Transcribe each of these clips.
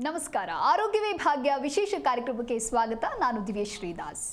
ನಮಸ್ಕಾರ. ಆರೋಗ್ಯವೇ ಭಾಗ್ಯ ವಿಶೇಷ ಕಾರ್ಯಕ್ರಮಕ್ಕೆ ಸ್ವಾಗತ. ನಾನು ದಿವ್ಯಶ್ರೀ ದಾಸ್.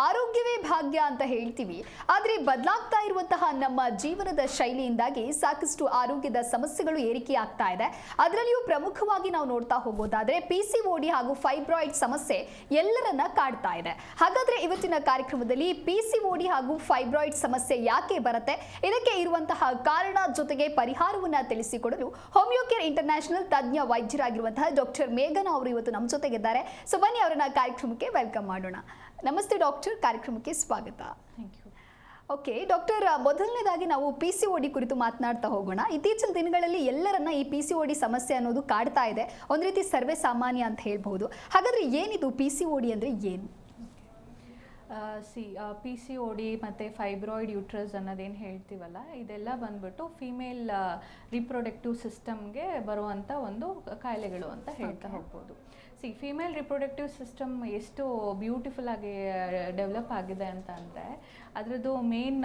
ಆರೋಗ್ಯವೇ ಭಾಗ್ಯ ಅಂತ ಹೇಳ್ತೀವಿ, ಆದರೆ ಬದಲಾಗ್ತಾ ಇರುವಂತಹ ನಮ್ಮ ಜೀವನದ ಶೈಲಿಯಿಂದಾಗಿ ಸಾಕಷ್ಟು ಆರೋಗ್ಯದ ಸಮಸ್ಯೆಗಳು ಏರಿಕೆ ಆಗ್ತಾ ಇದೆ. ಅದರಲ್ಲಿಯೂ ಪ್ರಮುಖವಾಗಿ ನಾವು ನೋಡ್ತಾ ಹೋಗೋದಾದ್ರೆ PCOD ಹಾಗೂ ಫೈಬ್ರಾಯ್ಡ್ ಸಮಸ್ಯೆ ಎಲ್ಲರನ್ನ ಕಾಡ್ತಾ ಇದೆ. ಹಾಗಾದ್ರೆ ಇವತ್ತಿನ ಕಾರ್ಯಕ್ರಮದಲ್ಲಿ PCOD ಹಾಗೂ ಫೈಬ್ರಾಯ್ಡ್ ಸಮಸ್ಯೆ ಯಾಕೆ ಬರುತ್ತೆ, ಇದಕ್ಕೆ ಇರುವಂತಹ ಕಾರಣ ಜೊತೆಗೆ ಪರಿಹಾರವನ್ನ ತಿಳಿಸಿಕೊಡಲು ಹೋಮಿಯೋಕೇರ್ ಇಂಟರ್ನ್ಯಾಷನಲ್ ತಜ್ಞ ವೈದ್ಯರಾಗಿರುವಂತಹ ಡಾಕ್ಟರ್ ಮೇಘನಾ ಅವರು ಇವತ್ತು ನಮ್ಮ ಜೊತೆಗಿದ್ದಾರೆ. ಸೊ ಬನ್ನಿ ಅವರನ್ನ ಕಾರ್ಯಕ್ರಮಕ್ಕೆ ವೆಲ್ಕಮ್ ಮಾಡೋಣ. ನಮಸ್ತೆ ಡಾಕ್ಟರ್, ಕಾರ್ಯಕ್ರಮಕ್ಕೆ ಸ್ವಾಗತ. Thank you. ಓಕೆ ಡಾಕ್ಟರ್, ಮೊದಲನೇದಾಗಿ ನಾವು PCOD ಕುರಿತು ಮಾತನಾಡ್ತಾ ಹೋಗೋಣ. ಇತ್ತೀಚಿನ ದಿನಗಳಲ್ಲಿ ಎಲ್ಲರನ್ನ ಈ PCOD ಸಮಸ್ಯೆ ಅನ್ನೋದು ಕಾಡ್ತಾ ಇದೆ. ಒಂದು ರೀತಿ ಸರ್ವೇ ಸಾಮಾನ್ಯ ಅಂತ ಹೇಳ್ಬಹುದು. ಹಾಗಾದ್ರೆ ಏನಿದು PCOD ಅಂದ್ರೆ ಏನು? PCOD ಮತ್ತು ಫೈಬ್ರಾಯ್ಡ್ ಯೂಟ್ರಸ್ ಅನ್ನೋದೇನು ಹೇಳ್ತೀವಲ್ಲ, ಇದೆಲ್ಲ ಬಂದ್ಬಿಟ್ಟು ಫೀಮೇಲ್ ರಿಪ್ರೊಡಕ್ಟಿವ್ ಸಿಸ್ಟಮ್ಗೆ ಬರುವಂಥ ಒಂದು ಕಾಯಿಲೆಗಳು ಅಂತ ಹೇಳ್ತಾ ಹೋಗ್ಬೋದು. ಫೀಮೇಲ್ ರಿಪ್ರೊಡಕ್ಟಿವ್ ಸಿಸ್ಟಮ್ ಎಷ್ಟು ಬ್ಯೂಟಿಫುಲ್ ಆಗಿ ಡೆವಲಪ್ ಆಗಿದೆ ಅಂತ ಅಂದರೆ, ಅದರದ್ದು ಮೇನ್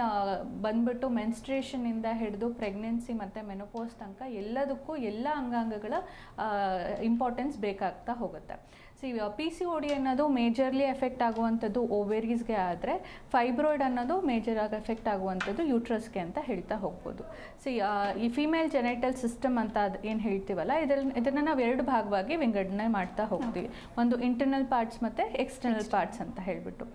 ಬಂದ್ಬಿಟ್ಟು ಮೆನ್ಸ್ಟ್ರೇಷನಿಂದ ಹಿಡಿದು ಪ್ರೆಗ್ನೆನ್ಸಿ ಮತ್ತು ಮೆನೋಪೋಸ್ ತನಕ ಎಲ್ಲದಕ್ಕೂ ಎಲ್ಲ ಅಂಗಾಂಗಗಳ ಇಂಪಾರ್ಟೆನ್ಸ್ ಬೇಕಾಗ್ತಾ ಹೋಗುತ್ತೆ. PCOD ಅನ್ನೋದು ಮೇಜರ್ಲಿ ಎಫೆಕ್ಟ್ ಆಗುವಂಥದ್ದು ಓವೇರೀಸ್ಗೆ, ಆದರೆ ಫೈಬ್ರಾಯ್ಡ್ ಅನ್ನೋದು ಮೇಜರಾಗಿ ಎಫೆಕ್ಟ್ ಆಗುವಂಥದ್ದು ಯೂಟ್ರಸ್ಗೆ ಅಂತ ಹೇಳ್ತಾ ಹೋಗ್ಬೋದು. ಈ ಫಿಮೇಲ್ ಜೆನೆಟಲ್ ಸಿಸ್ಟಮ್ ಅಂತ ಏನು ಹೇಳ್ತೀವಲ್ಲ, ಇದನ್ನು ನಾವು ಎರಡು ಭಾಗವಾಗಿ ವಿಂಗಡಣೆ ಮಾಡ್ತಾ ಹೋಗ್ತೀವಿ. ಒಂದು ಇಂಟರ್ನಲ್ ಪಾರ್ಟ್ಸ್ ಮತ್ತು ಎಕ್ಸ್ಟರ್ನಲ್ ಪಾರ್ಟ್ಸ್ ಅಂತ ಹೇಳಿಬಿಟ್ಟು.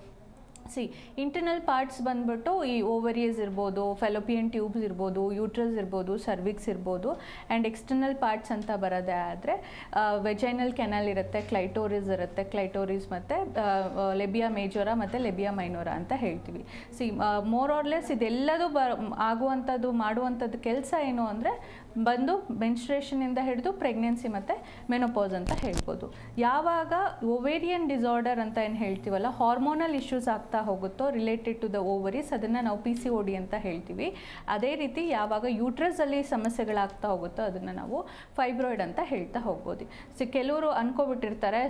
ಇಂಟರ್ನಲ್ ಪಾರ್ಟ್ಸ್ ಬಂದ್ಬಿಟ್ಟು ಈ ಓವರೀಸ್ ಇರ್ಬೋದು, ಫೆಲೋಪಿಯನ್ ಟ್ಯೂಬ್ಸ್ ಇರ್ಬೋದು, ಯೂಟ್ರಸ್ ಇರ್ಬೋದು, ಸರ್ವಿಕ್ಸ್ ಇರ್ಬೋದು. ಆ್ಯಂಡ್ ಎಕ್ಸ್ಟರ್ನಲ್ ಪಾರ್ಟ್ಸ್ ಅಂತ ಬರೋದೇ ಆದರೆ ವೆಜೈನಲ್ ಕೆನಲ್ ಇರುತ್ತೆ, ಕ್ಲೈಟೋರಿಸ್ ಮತ್ತು ಲೆಬಿಯಾ ಮೇಜೋರಾ ಮತ್ತು ಲೆಬಿಯಾ ಮೈನೋರಾ ಅಂತ ಹೇಳ್ತೀವಿ. ಮೋರ್ ಆರ್ ಲೆಸ್ ಇದೆಲ್ಲದೂ ಆಗುವಂಥದ್ದು ಮಾಡುವಂಥದ್ದು ಕೆಲಸ ಏನು ಅಂದರೆ ಬಂದು ಮೆನ್ಸ್ಟ್ರೇಷನಿಂದ ಹಿಡಿದು ಪ್ರೆಗ್ನೆನ್ಸಿ ಮತ್ತು ಮೆನೋಪಾಸ್ ಅಂತ ಹೇಳ್ಬೋದು. ಯಾವಾಗ ಓವೇರಿಯನ್ ಡಿಸಾರ್ಡರ್ ಅಂತ ಏನು ಹೇಳ್ತೀವಲ್ಲ, ಹಾರ್ಮೋನಲ್ ಇಶ್ಯೂಸ್ ಆಗ್ತಾ ಹೋಗುತ್ತೋ ರಿಲೇಟೆಡ್ ಟು ದ ಓವರೀಸ್, ಅದನ್ನು ನಾವು PCOD ಅಂತ ಹೇಳ್ತೀವಿ. ಅದೇ ರೀತಿ ಯಾವಾಗ ಯೂಟ್ರಸಲ್ಲಿ ಸಮಸ್ಯೆಗಳಾಗ್ತಾ ಹೋಗುತ್ತೋ ಅದನ್ನು ನಾವು ಫೈಬ್ರಾಯ್ಡ್ ಅಂತ ಹೇಳ್ತಾ ಹೋಗ್ಬೋದು. ಕೆಲವರು ಅನ್ಕೋಬಿಟ್ಟಿರ್ತಾರೆ,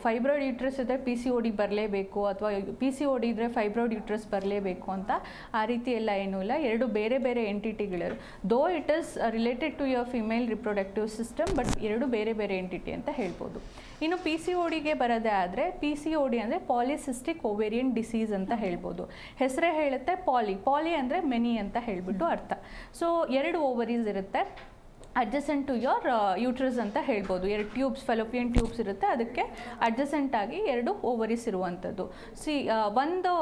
ಫೈಬ್ರಾಯ್ಡ್ ಯೂಟ್ರಸ್ ಇದ್ದರೆ PCOD ಬರಲೇಬೇಕು, ಅಥವಾ PCOD ಇದ್ದರೆ ಫೈಬ್ರಾಯ್ಡ್ ಯೂಟ್ರಸ್ ಬರಲೇಬೇಕು ಅಂತ. ಆ ರೀತಿ ಎಲ್ಲ ಏನೂ ಇಲ್ಲ. ಎರಡು ಬೇರೆ ಬೇರೆ ಎಂಟಿಟಿಗಳು, though it is related to your female reproductive system, but ಎರಡು ಬೇರೆ ಬೇರೆ ಎಂಟಿಟಿ ಅಂತ ಹೇಳ್ಬೋದು. ಇನ್ನು PCODಗೆ ಬರೋದೇ ಆದರೆ, PCOD ಅಂದರೆ ಪಾಲಿಸಿಸ್ಟಿಕ್ ಓವೇರಿಯನ್ ಡಿಸೀಸ್ ಅಂತ ಹೇಳ್ಬೋದು. ಹೆಸರೇ ಹೇಳುತ್ತೆ ಪಾಲಿ ಅಂದರೆ ಮೆನಿ ಅಂತ ಹೇಳ್ಬಿಟ್ಟು ಅರ್ಥ. ಎರಡು ಓವರೀಸ್ ಇರುತ್ತೆ, ಅಡ್ಜಸೆಂಟ್ ಟು ಯೋರ್ ಯೂಟ್ರಸ್ ಅಂತ ಹೇಳ್ಬೋದು. ಎರಡು ಟ್ಯೂಬ್ಸ್, ಫೆಲೋಪಿಯನ್ ಟ್ಯೂಬ್ಸ್ ಇರುತ್ತೆ, ಅದಕ್ಕೆ ಅಡ್ಜಸೆಂಟ್ ಆಗಿ ಎರಡು ಓವರೀಸ್ ಇರುವಂಥದ್ದು. ಒಂದು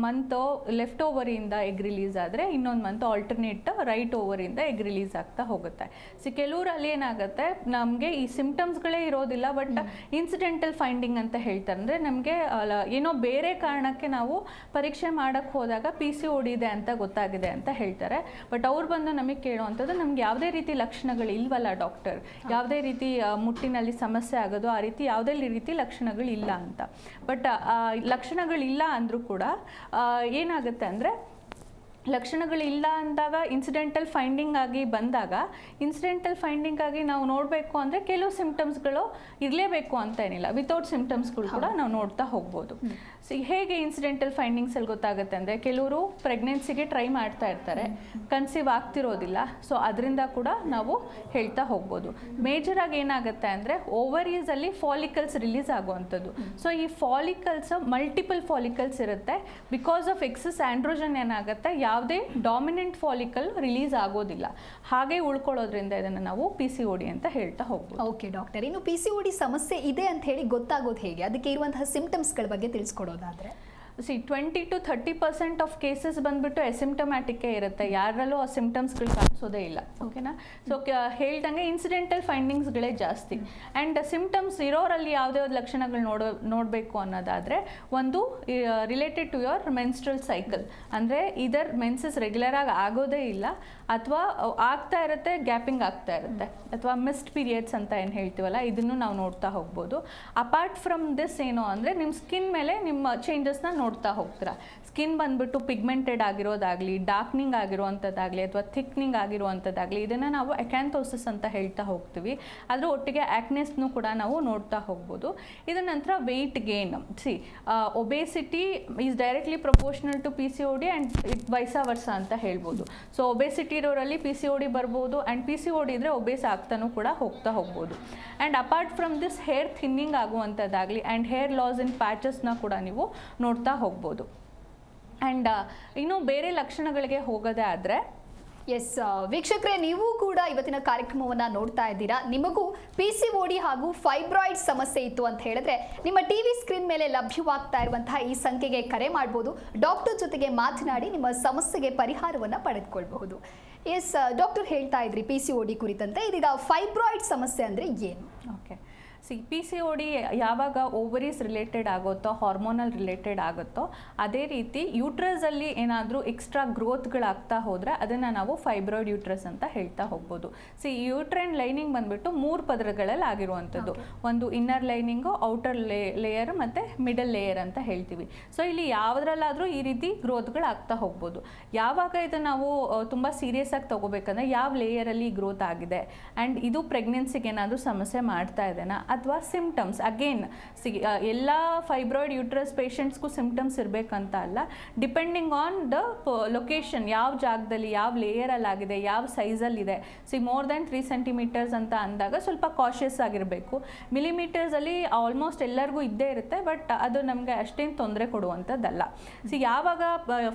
ಮಂತ್ ಲೆಫ್ಟ್ ಓವರಿಯಿಂದ ಎಗ್ ರಿಲೀಸ್ ಆದರೆ, ಇನ್ನೊಂದು ಮಂತ್ ಆಲ್ಟರ್ನೇಟ್ ರೈಟ್ ಓವರಿಂದ ಎಗ್ ರಿಲೀಸ್ ಆಗ್ತಾ ಹೋಗುತ್ತೆ. ಕೆಲವರಲ್ಲಿ ಏನಾಗುತ್ತೆ, ನಮಗೆ ಈ ಸಿಂಪ್ಟಮ್ಸ್ಗಳೇ ಇರೋದಿಲ್ಲ, ಬಟ್ ಇನ್ಸಿಡೆಂಟಲ್ ಫೈಂಡಿಂಗ್ ಅಂತ ಹೇಳ್ತಾರೆ. ಅಂದರೆ ನಮಗೆ ಏನೋ ಬೇರೆ ಕಾರಣಕ್ಕೆ ನಾವು ಪರೀಕ್ಷೆ ಮಾಡೋಕ್ಕೆ ಹೋದಾಗ PCOD ಇದೆ ಅಂತ ಗೊತ್ತಾಗಿದೆ ಅಂತ ಹೇಳ್ತಾರೆ. ಬಟ್ ಅವ್ರು ಬಂದು ನಮಗೆ ಕೇಳುವಂಥದ್ದು, ನಮ್ಗೆ ಯಾವುದೇ ರೀತಿ ಲಕ್ಷಣಗಳು ಇಲ್ವಲ್ಲ ಡಾಕ್ಟರ್, ಯಾವುದೇ ರೀತಿ ಮುಟ್ಟಿನಲ್ಲಿ ಸಮಸ್ಯೆ ಆಗೋದು, ಆ ರೀತಿ ಯಾವುದೇ ರೀತಿ ಲಕ್ಷಣಗಳಿಲ್ಲ ಅಂತ. ಬಟ್ ಲಕ್ಷಣಗಳಿಲ್ಲ ಅಂದರೂ ಕೂಡ ಏನಾಗುತ್ತೆ ಅಂದರೆ, ಲಕ್ಷಣಗಳಿಲ್ಲ ಅಂದಾಗ ಇನ್ಸಿಡೆಂಟಲ್ ಫೈಂಡಿಂಗ್ ಆಗಿ ಬಂದಾಗ, ಇನ್ಸಿಡೆಂಟಲ್ ಫೈಂಡಿಂಗ್ ಆಗಿ ನಾವು ನೋಡಬೇಕು ಅಂದರೆ ಕೆಲವು ಸಿಂಪ್ಟಮ್ಸ್ಗಳು ಇರಲೇಬೇಕು ಅಂತ ಏನಿಲ್ಲ, ವಿತೌಟ್ ಸಿಂಪ್ಟಮ್ಸ್ಗಳು ಕೂಡ ನಾವು ನೋಡ್ತಾ ಹೋಗ್ಬೋದು. ಹೇಗೆ ಇನ್ಸಿಡೆಂಟಲ್ ಫೈಂಡಿಂಗ್ಸಲ್ಲಿ ಗೊತ್ತಾಗುತ್ತೆ ಅಂದರೆ, ಕೆಲವರು ಪ್ರೆಗ್ನೆನ್ಸಿಗೆ ಟ್ರೈ ಮಾಡ್ತಾ ಇರ್ತಾರೆ, ಕನ್ಸೀವ್ ಆಗ್ತಿರೋದಿಲ್ಲ, ಅದರಿಂದ ಕೂಡ ನಾವು ಹೇಳ್ತಾ ಹೋಗ್ಬೋದು. ಮೇಜರಾಗಿ ಏನಾಗುತ್ತೆ ಅಂದರೆ, ಓವರೀಸಲ್ಲಿ ಫಾಲಿಕಲ್ಸ್ ರಿಲೀಸ್ ಆಗುವಂಥದ್ದು. ಈ ಫಾಲಿಕಲ್ಸ್ ಮಲ್ಟಿಪಲ್ ಫಾಲಿಕಲ್ಸ್ ಇರುತ್ತೆ. ಬಿಕಾಸ್ ಆಫ್ ಎಕ್ಸಸ್ ಆಂಡ್ರೋಜನ್ ಏನಾಗುತ್ತೆ, ಯಾವುದೇ ಡಾಮಿನೆಂಟ್ ಫಾಲಿಕಲ್ ರಿಲೀಸ್ ಆಗೋದಿಲ್ಲ, ಹಾಗೆ ಉಳ್ಕೊಳ್ಳೋದ್ರಿಂದ ಇದನ್ನು ನಾವು PCOD ಅಂತ ಹೇಳ್ತಾ ಹೋಗ್ಬೋದು. ಓಕೆ ಡಾಕ್ಟರ್, ಇನ್ನು PCOD ಸಮಸ್ಯೆ ಇದೆ ಅಂತ ಹೇಳಿ ಗೊತ್ತಾಗೋದು ಹೇಗೆ? ಅದಕ್ಕೆ ಇರುವಂತಹ ಸಿಂಪ್ಟಮ್ಸ್ಗಳ ಬಗ್ಗೆ ತಿಳಿಸ್ಕೊಡೋದಾದ್ರೆ? 20 to 30% ಆಫ್ ಕೇಸಸ್ ಬಂದ್ಬಿಟ್ಟು ಎಸಿಂಪ್ಟಮ್ಯಾಟಿಕ್ಕೇ ಇರುತ್ತೆ, ಯಾರಲ್ಲೂ ಆ ಸಿಂಪ್ಟಮ್ಸ್ಗಳು ಕಾಣಿಸೋದೇ ಇಲ್ಲ. ಓಕೆನಾ? ಹೇಳ್ದಂಗೆ ಇನ್ಸಿಡೆಂಟಲ್ ಫೈಂಡಿಂಗ್ಸ್ಗಳೇ ಜಾಸ್ತಿ. ಆ್ಯಂಡ್ ಸಿಂಪ್ಟಮ್ಸ್ ಇರೋರಲ್ಲಿ ಯಾವುದೇ ಲಕ್ಷಣಗಳು ನೋಡಬೇಕು ಅನ್ನೋದಾದರೆ, ಒಂದು related to your menstrual cycle, ಅಂದರೆ ಇದರ್ ಮೆನ್ಸಸ್ ರೆಗ್ಯುಲರಾಗಿ ಆಗೋದೇ ಇಲ್ಲ, ಅಥವಾ ಆಗ್ತಾ ಇರುತ್ತೆ, ಗ್ಯಾಪಿಂಗ್ ಆಗ್ತಾ ಇರುತ್ತೆ, ಅಥವಾ ಮಿಸ್ಡ್ ಪೀರಿಯಡ್ಸ್ ಅಂತ ಏನು ಹೇಳ್ತೀವಲ್ಲ, ಇದನ್ನು ನಾವು ನೋಡ್ತಾ ಹೋಗ್ಬೋದು. ಅಪಾರ್ಟ್ ಫ್ರಮ್ ದಿಸ್ ಏನು ಅಂದರೆ, ನಿಮ್ಮ ಸ್ಕಿನ್ ಮೇಲೆ ನಿಮ್ಮ ಚೇಂಜಸ್ನ ನೋಡ್ತಾ ಹೋಗ್ತೀರಾ. ಸ್ಕಿನ್ ಬಂದ್ಬಿಟ್ಟು ಪಿಗ್ಮೆಂಟೆಡ್ ಆಗಿರೋದಾಗಲಿ, ಡಾರ್ಕ್ನಿಂಗ್ ಆಗಿರುವಂಥದ್ದಾಗಲಿ ಅಥವಾ ಥಿಕ್ನಿಂಗ್ ಆಗಿರುವಂಥದ್ದಾಗಲಿ, ಇದನ್ನು ನಾವು ಅಕ್ಯಾಂಥೋಸಿಸ್ ಅಂತ ಹೇಳ್ತಾ ಹೋಗ್ತೀವಿ. ಅದರ ಒಟ್ಟಿಗೆ ಆ್ಯಕ್ನೆಸ್ನೂ ಕೂಡ ನಾವು ನೋಡ್ತಾ ಹೋಗ್ಬೋದು. ಇದರ ನಂತರ weight gain. Obesity is directly proportional to PCOD and it vice versa ಅಂತ ಹೇಳ್ಬೋದು. ಸೊ ಒಬೇಸಿಟಿ ಇರೋರಲ್ಲಿ PCOD ಬರ್ಬೋದು, ಆ್ಯಂಡ್ PCOD ಇದ್ದರೆ ಒಬೇಸ್ ಆಗ್ತಾನೂ ಕೂಡ ಹೋಗ್ಬೋದು. And apart from this hair thinning ಆಗುವಂಥದ್ದಾಗಲಿ ಆ್ಯಂಡ್ ಹೇರ್ ಲಾಸ್ ಇನ್ ಪ್ಯಾಚಸ್ನ ಕೂಡ ನೀವು ನೋಡ್ತಾ ಹೋಗ್ಬೋದು. ಆ್ಯಂಡ್ ಇನ್ನು ಬೇರೆ ಲಕ್ಷಣಗಳಿಗೆ ಹೋಗೋದೇ ಆದರೆ, ಎಸ್ ವೀಕ್ಷಕರೇ, ನೀವು ಕೂಡ ಇವತ್ತಿನ ಕಾರ್ಯಕ್ರಮವನ್ನು ನೋಡ್ತಾ ಇದ್ದೀರಾ. ನಿಮಗೂ PCOD ಹಾಗೂ ಫೈಬ್ರಾಯ್ಡ್ ಸಮಸ್ಯೆ ಇತ್ತು ಅಂತ ಹೇಳಿದ್ರೆ ನಿಮ್ಮ TV ಸ್ಕ್ರೀನ್ ಮೇಲೆ ಲಭ್ಯವಾಗ್ತಾ ಇರುವಂತಹ ಈ ಸಂಖ್ಯೆಗೆ ಕರೆ ಮಾಡ್ಬೋದು. ಡಾಕ್ಟರ್ ಜೊತೆಗೆ ಮಾತನಾಡಿ ನಿಮ್ಮ ಸಮಸ್ಯೆಗೆ ಪರಿಹಾರವನ್ನು ಪಡೆದುಕೊಳ್ಬಹುದು. ಎಸ್ ಡಾಕ್ಟರ್, ಹೇಳ್ತಾ ಇದ್ರಿ PCOD ಕುರಿತಂತೆ. ಇದೀಗ ಫೈಬ್ರಾಯ್ಡ್ ಸಮಸ್ಯೆ ಅಂದರೆ ಏನು? ಓಕೆ, PCOD ಯಾವಾಗ ಓವರೀಸ್ ರಿಲೇಟೆಡ್ ಆಗುತ್ತೋ, ಹಾರ್ಮೋನಲ್ ರಿಲೇಟೆಡ್ ಆಗುತ್ತೋ, ಅದೇ ರೀತಿ ಯೂಟ್ರಸಲ್ಲಿ ಏನಾದರೂ ಎಕ್ಸ್ಟ್ರಾ ಗ್ರೋತ್ಗಳಾಗ್ತಾ ಹೋದರೆ ಅದನ್ನು ನಾವು ಫೈಬ್ರಾಯ್ಡ್ ಯೂಟ್ರಸ್ ಅಂತ ಹೇಳ್ತಾ ಹೋಗ್ಬೋದು. ಯೂಟ್ರೈನ್ ಲೈನಿಂಗ್ ಬಂದುಬಿಟ್ಟು 3 ಪದರಗಳಲ್ಲಿ ಆಗಿರುವಂಥದ್ದು. ಒಂದು ಇನ್ನರ್ ಲೈನಿಂಗು, ಔಟರ್ ಲೇಯರ್ ಮತ್ತು ಮಿಡಲ್ ಲೇಯರ್ ಅಂತ ಹೇಳ್ತೀವಿ. ಸೊ ಇಲ್ಲಿ ಯಾವುದ್ರಲ್ಲಾದರೂ ಈ ರೀತಿ ಗ್ರೋತ್ಗಳಾಗ್ತಾ ಹೋಗ್ಬೋದು. ಯಾವಾಗ ಇದನ್ನು ನಾವು ತುಂಬ ಸೀರಿಯಸ್ ಆಗಿ ತೊಗೋಬೇಕಂದ್ರೆ ಯಾವ ಲೇಯರಲ್ಲಿ ಗ್ರೋತ್ ಆಗಿದೆ ಆ್ಯಂಡ್ ಇದು ಪ್ರೆಗ್ನೆನ್ಸಿಗೆ ಏನಾದರೂ ಸಮಸ್ಯೆ ಮಾಡ್ತಾ ಇದೆನಾ, ಅಥವಾ ಸಿಂಪ್ಟಮ್ಸ್. ಅಗೇನ್ ಎಲ್ಲ ಫೈಬ್ರಾಯ್ಡ್ ಯೂಟ್ರಸ್ ಪೇಷಂಟ್ಸ್ಗೂ ಸಿಂಪ್ಟಮ್ಸ್ ಇರಬೇಕಂತ ಅಲ್ಲ, ಡಿಪೆಂಡಿಂಗ್ ಆನ್ ದ ಲೊಕೇಶನ್, ಯಾವ ಜಾಗದಲ್ಲಿ, ಯಾವ ಲೇಯರಲ್ಲಿ ಆಗಿದೆ, ಯಾವ ಸೈಜಲ್ಲಿದೆ. ಮೋರ್ ದೆನ್ 3 ಸೆಂಟಿಮೀಟರ್ಸ್ ಅಂತ ಅಂದಾಗ ಸ್ವಲ್ಪ ಕಾಷಿಯಸ್ ಆಗಿರಬೇಕು. ಮಿಲಿಮೀಟರ್ಸಲ್ಲಿ ಆಲ್ಮೋಸ್ಟ್ ಎಲ್ಲರಿಗೂ ಇದ್ದೇ ಇರುತ್ತೆ, ಬಟ್ ಅದು ನಮಗೆ ಅಷ್ಟೇನು ತೊಂದರೆ ಕೊಡುವಂಥದ್ದಲ್ಲ. ಯಾವಾಗ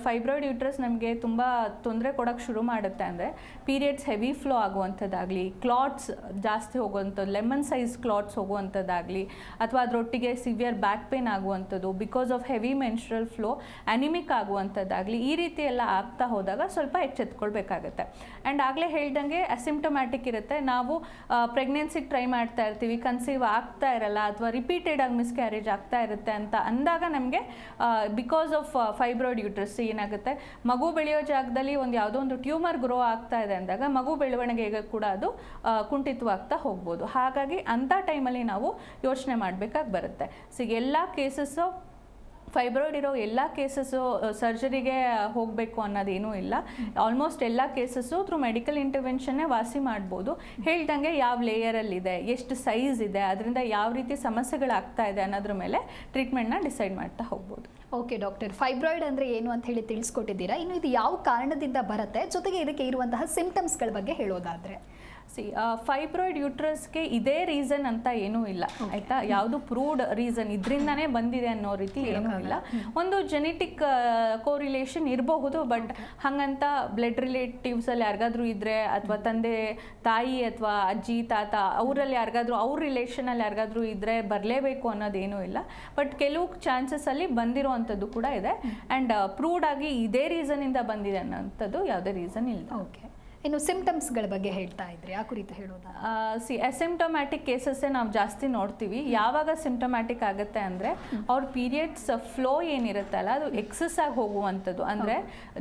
ಫೈಬ್ರಾಯ್ಡ್ ಯೂಟ್ರಸ್ ನಮಗೆ ತುಂಬ ತೊಂದರೆ ಕೊಡೋಕ್ಕೆ ಶುರು ಮಾಡುತ್ತೆ ಅಂದರೆ ಪೀರಿಯಡ್ಸ್ ಹೆವಿ ಫ್ಲೋ ಆಗುವಂಥದ್ದಾಗಲಿ, ಕ್ಲಾಟ್ಸ್ ಜಾಸ್ತಿ ಹೋಗುವಂಥದ್ದು, ಲೆಮನ್ ಸೈಜ್ ಕ್ಲಾಟ್ಸ್ ಹೋಗುವಂಥದ್ದಾಗಲಿ, ಅಥವಾ ಅದರೊಟ್ಟಿಗೆ ಸಿವಿಯರ್ ಬ್ಯಾಕ್ ಪೇನ್ ಆಗುವಂಥದ್ದು because of heavy menstrual flow, anaemic ಆಗುವಂಥದ್ದಾಗಲಿ, ಈ ರೀತಿ ಎಲ್ಲ ಆಗ್ತಾ ಹೋದಾಗ ಸ್ವಲ್ಪ ಎಚ್ಚೆತ್ಕೊಳ್ಬೇಕಾಗತ್ತೆ. ಆ್ಯಂಡ್ ಆಗಲೇ ಹೇಳ್ದಂಗೆ ಅಸಿಂಪ್ಟಮ್ಯಾಟಿಕ್ ಇರುತ್ತೆ. ನಾವು ಪ್ರೆಗ್ನೆನ್ಸಿಗೆ ಟ್ರೈ ಮಾಡ್ತಾ ಇರ್ತೀವಿ, ಕನ್ಸೀವ್ ಆಗ್ತಾ ಇರಲ್ಲ, ಅಥವಾ ರಿಪೀಟೆಡ್ ಆಗಿ ಮಿಸ್ಕ್ಯಾರೇಜ್ ಆಗ್ತಾ ಇರುತ್ತೆ ಅಂತ ಅಂದಾಗ ನಮಗೆ ಬಿಕಾಸ್ ಆಫ್ ಫೈಬ್ರಾಯ್ಡ್ ಯೂಟ್ರಸ್ ಏನಾಗುತ್ತೆ, ಮಗು ಬೆಳೆಯೋ ಜಾಗದಲ್ಲಿ ಯಾವುದೋ ಒಂದು ಟ್ಯೂಮರ್ ಗ್ರೋ ಆಗ್ತಾ ಇದೆ ಅಂದಾಗ ಮಗು ಬೆಳವಣಿಗೆಗೆ ಕೂಡ ಅದು ಕುಂಠಿತವಾಗ್ತಾ ಹೋಗ್ಬೋದು. ಹಾಗಾಗಿ ಅಂಥ ಟೈಮಲ್ಲಿ ನಾವು ಯೋಚನೆ ಮಾಡಬೇಕಾಗಿ ಬರುತ್ತೆ. ಎಲ್ಲ ಕೇಸಸ್ಸು, ಫೈಬ್ರಾಯ್ಡ್ ಇರೋ ಎಲ್ಲ ಕೇಸಸ್ಸು ಸರ್ಜರಿಗೆ ಹೋಗಬೇಕು ಅನ್ನೋದೇನೂ ಇಲ್ಲ. ಆಲ್ಮೋಸ್ಟ್ ಎಲ್ಲ ಕೇಸಸ್ಸು ಥ್ರೂ ಮೆಡಿಕಲ್ ಇಂಟರ್ವೆನ್ಷನ್ನೇ ವಾಸಿ ಮಾಡ್ಬೋದು. ಹೇಳ್ದಂಗೆ ಯಾವ ಲೇಯರಲ್ಲಿದೆ, ಎಷ್ಟು ಸೈಜ್ ಇದೆ, ಅದರಿಂದ ಯಾವ ರೀತಿ ಸಮಸ್ಯೆಗಳಾಗ್ತಾ ಇದೆ ಅನ್ನೋದ್ರ ಮೇಲೆ ಟ್ರೀಟ್ಮೆಂಟ್ನ ಡಿಸೈಡ್ ಮಾಡ್ತಾ ಹೋಗ್ಬೋದು. ಓಕೆ ಡಾಕ್ಟರ್, ಫೈಬ್ರಾಯ್ಡ್ ಅಂದರೆ ಏನು ಅಂತ ಹೇಳಿ ತಿಳಿಸ್ಕೊಟ್ಟಿದ್ದೀರಾ. ಇನ್ನು ಇದು ಯಾವ ಕಾರಣದಿಂದ ಬರುತ್ತೆ, ಜೊತೆಗೆ ಇದಕ್ಕೆ ಇರುವಂತಹ ಸಿಂಪ್ಟಮ್ಸ್ಗಳ ಬಗ್ಗೆ ಹೇಳೋದಾದರೆ? ಫೈಬ್ರಾಯ್ಡ್ ಯೂಟ್ರಸ್ಗೆ ಇದೇ ರೀಸನ್ ಅಂತ ಏನೂ ಇಲ್ಲ, ಆಯಿತಾ. ಯಾವುದು ಪ್ರೂವ್ಡ್ ರೀಸನ್ ಇದರಿಂದನೇ ಬಂದಿದೆ ಅನ್ನೋ ರೀತಿ ಏನೂ ಇಲ್ಲ. ಒಂದು ಜೆನೆಟಿಕ್ ಕೋರಿಲೇಷನ್ ಇರಬಹುದು, ಬಟ್ ಹಾಗಂತ ಬ್ಲಡ್ ರಿಲೇಟಿವ್ಸಲ್ಲಿ ಯಾರಿಗಾದ್ರೂ ಇದ್ದರೆ, ಅಥವಾ ತಂದೆ ತಾಯಿ ಅಥವಾ ಅಜ್ಜಿ ತಾತ ಅವರಲ್ಲಿ ಯಾರಿಗಾದ್ರೂ, ಅವ್ರ ರಿಲೇಷನಲ್ಲಿ ಯಾರಿಗಾದ್ರೂ ಇದ್ದರೆ ಬರಲೇಬೇಕು ಅನ್ನೋದೇನೂ ಇಲ್ಲ. ಬಟ್ ಕೆಲವು ಚಾನ್ಸಸ್ಸಲ್ಲಿ ಬಂದಿರೋವಂಥದ್ದು ಕೂಡ ಇದೆ. ಆ್ಯಂಡ್ ಪ್ರೂವ್ಡ್ ಆಗಿ ಇದೇ ರೀಸನಿಂದ ಬಂದಿದೆ ಅನ್ನೋಂಥದ್ದು ಯಾವುದೇ ರೀಸನ್ ಇಲ್ಲ. ಓಕೆ, ಇನ್ನು ಸಿಂಪ್ಟಮ್ಸ್ಗಳ ಬಗ್ಗೆ ಹೇಳ್ತಾ ಇದ್ರಿ, ಆ ಕುರಿತು ಹೇಳೋದಾ? ಅಸಿಂಪ್ಟಮ್ಯಾಟಿಕ್ ಕೇಸಸ್ಸೇ ನಾವು ಜಾಸ್ತಿ ನೋಡ್ತೀವಿ. ಯಾವಾಗ ಸಿಂಪ್ಟಮ್ಯಾಟಿಕ್ ಆಗುತ್ತೆ ಅಂದರೆ ಅವ್ರ ಪೀರಿಯಡ್ಸ್ ಫ್ಲೋ ಏನಿರುತ್ತಲ್ಲ ಅದು ಎಕ್ಸಸ್ ಆಗಿ ಹೋಗುವಂಥದ್ದು. ಅಂದರೆ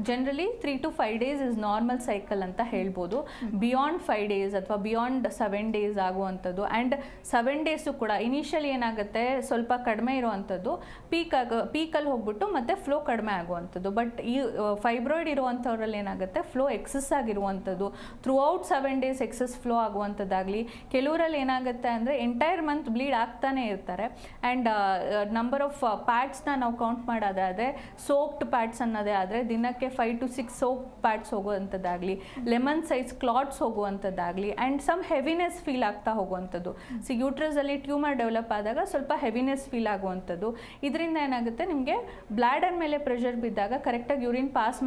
generally 3 to 5 days is normal cycle ಅಂತ ಹೇಳ್ಬೋದು. ಬಿಯಾಂಡ್ 5 days ಅಥವಾ ಬಿಯಾಂಡ್ 7 days ಆಗುವಂಥದ್ದು. ಆ್ಯಂಡ್ 7 days ಕೂಡ ಇನಿಷಿಯಲಿ ಏನಾಗುತ್ತೆ ಸ್ವಲ್ಪ ಕಡಿಮೆ ಇರುವಂಥದ್ದು, ಪೀಕಲ್ಲಿ ಹೋಗ್ಬಿಟ್ಟು ಮತ್ತೆ ಫ್ಲೋ ಕಡಿಮೆ ಆಗುವಂಥದ್ದು. ಬಟ್ ಈ ಫೈಬ್ರಾಯ್ಡ್ ಇರುವಂಥವ್ರಲ್ಲಿ ಏನಾಗುತ್ತೆ, ಫ್ಲೋ ಎಕ್ಸಸ್ ಆಗಿರುವಂಥದ್ದು, throughout 7 days excess flow ಆಗುವಂಥದ್ದಾಗಲಿ. ಕೆಲವರಲ್ಲಿ ಏನಾಗುತ್ತೆ ಅಂದರೆ ಎಂಟೈರ್ ಮಂತ್ ಬ್ಲೀಡ್ ಆಗ್ತಾನೆ ಇರ್ತಾರೆ. ಆ್ಯಂಡ್ ನಂಬರ್ ಆಫ್ ಪ್ಯಾಡ್ಸ್ನ ನಾವು ಕೌಂಟ್ ಮಾಡೋದಾದರೆ, ಸೋಕ್ಡ್ ಪ್ಯಾಡ್ಸ್ ಅನ್ನೋದೇ ಆದರೆ ದಿನಕ್ಕೆ 5 to 6 ಸೋಕ್ ಪ್ಯಾಡ್ಸ್ ಹೋಗುವಂಥದ್ದಾಗಲಿ, ಲೆಮನ್ ಸೈಜ್ ಕ್ಲಾಟ್ಸ್ ಹೋಗುವಂಥದ್ದಾಗಲಿ, ಆ್ಯಂಡ್ ಸಮ್ ಹೆವಿನೆಸ್ ಫೀಲ್ ಆಗ್ತಾ ಹೋಗುವಂಥದ್ದು. ಯೂಟ್ರಸಲ್ಲಿ ಟ್ಯೂಮರ್ ಡೆವಲಪ್ ಆದಾಗ ಸ್ವಲ್ಪ ಹೆವಿನೆಸ್ ಫೀಲ್ ಆಗುವಂಥದ್ದು. ಇದರಿಂದ ಏನಾಗುತ್ತೆ, ನಿಮಗೆ ಬ್ಲ್ಯಾಡರ್ ಮೇಲೆ ಪ್ರೆಷರ್ ಬಿದ್ದಾಗ ಕರೆಕ್ಟಾಗಿ ಯೂರಿನ್ ಪಾಸ್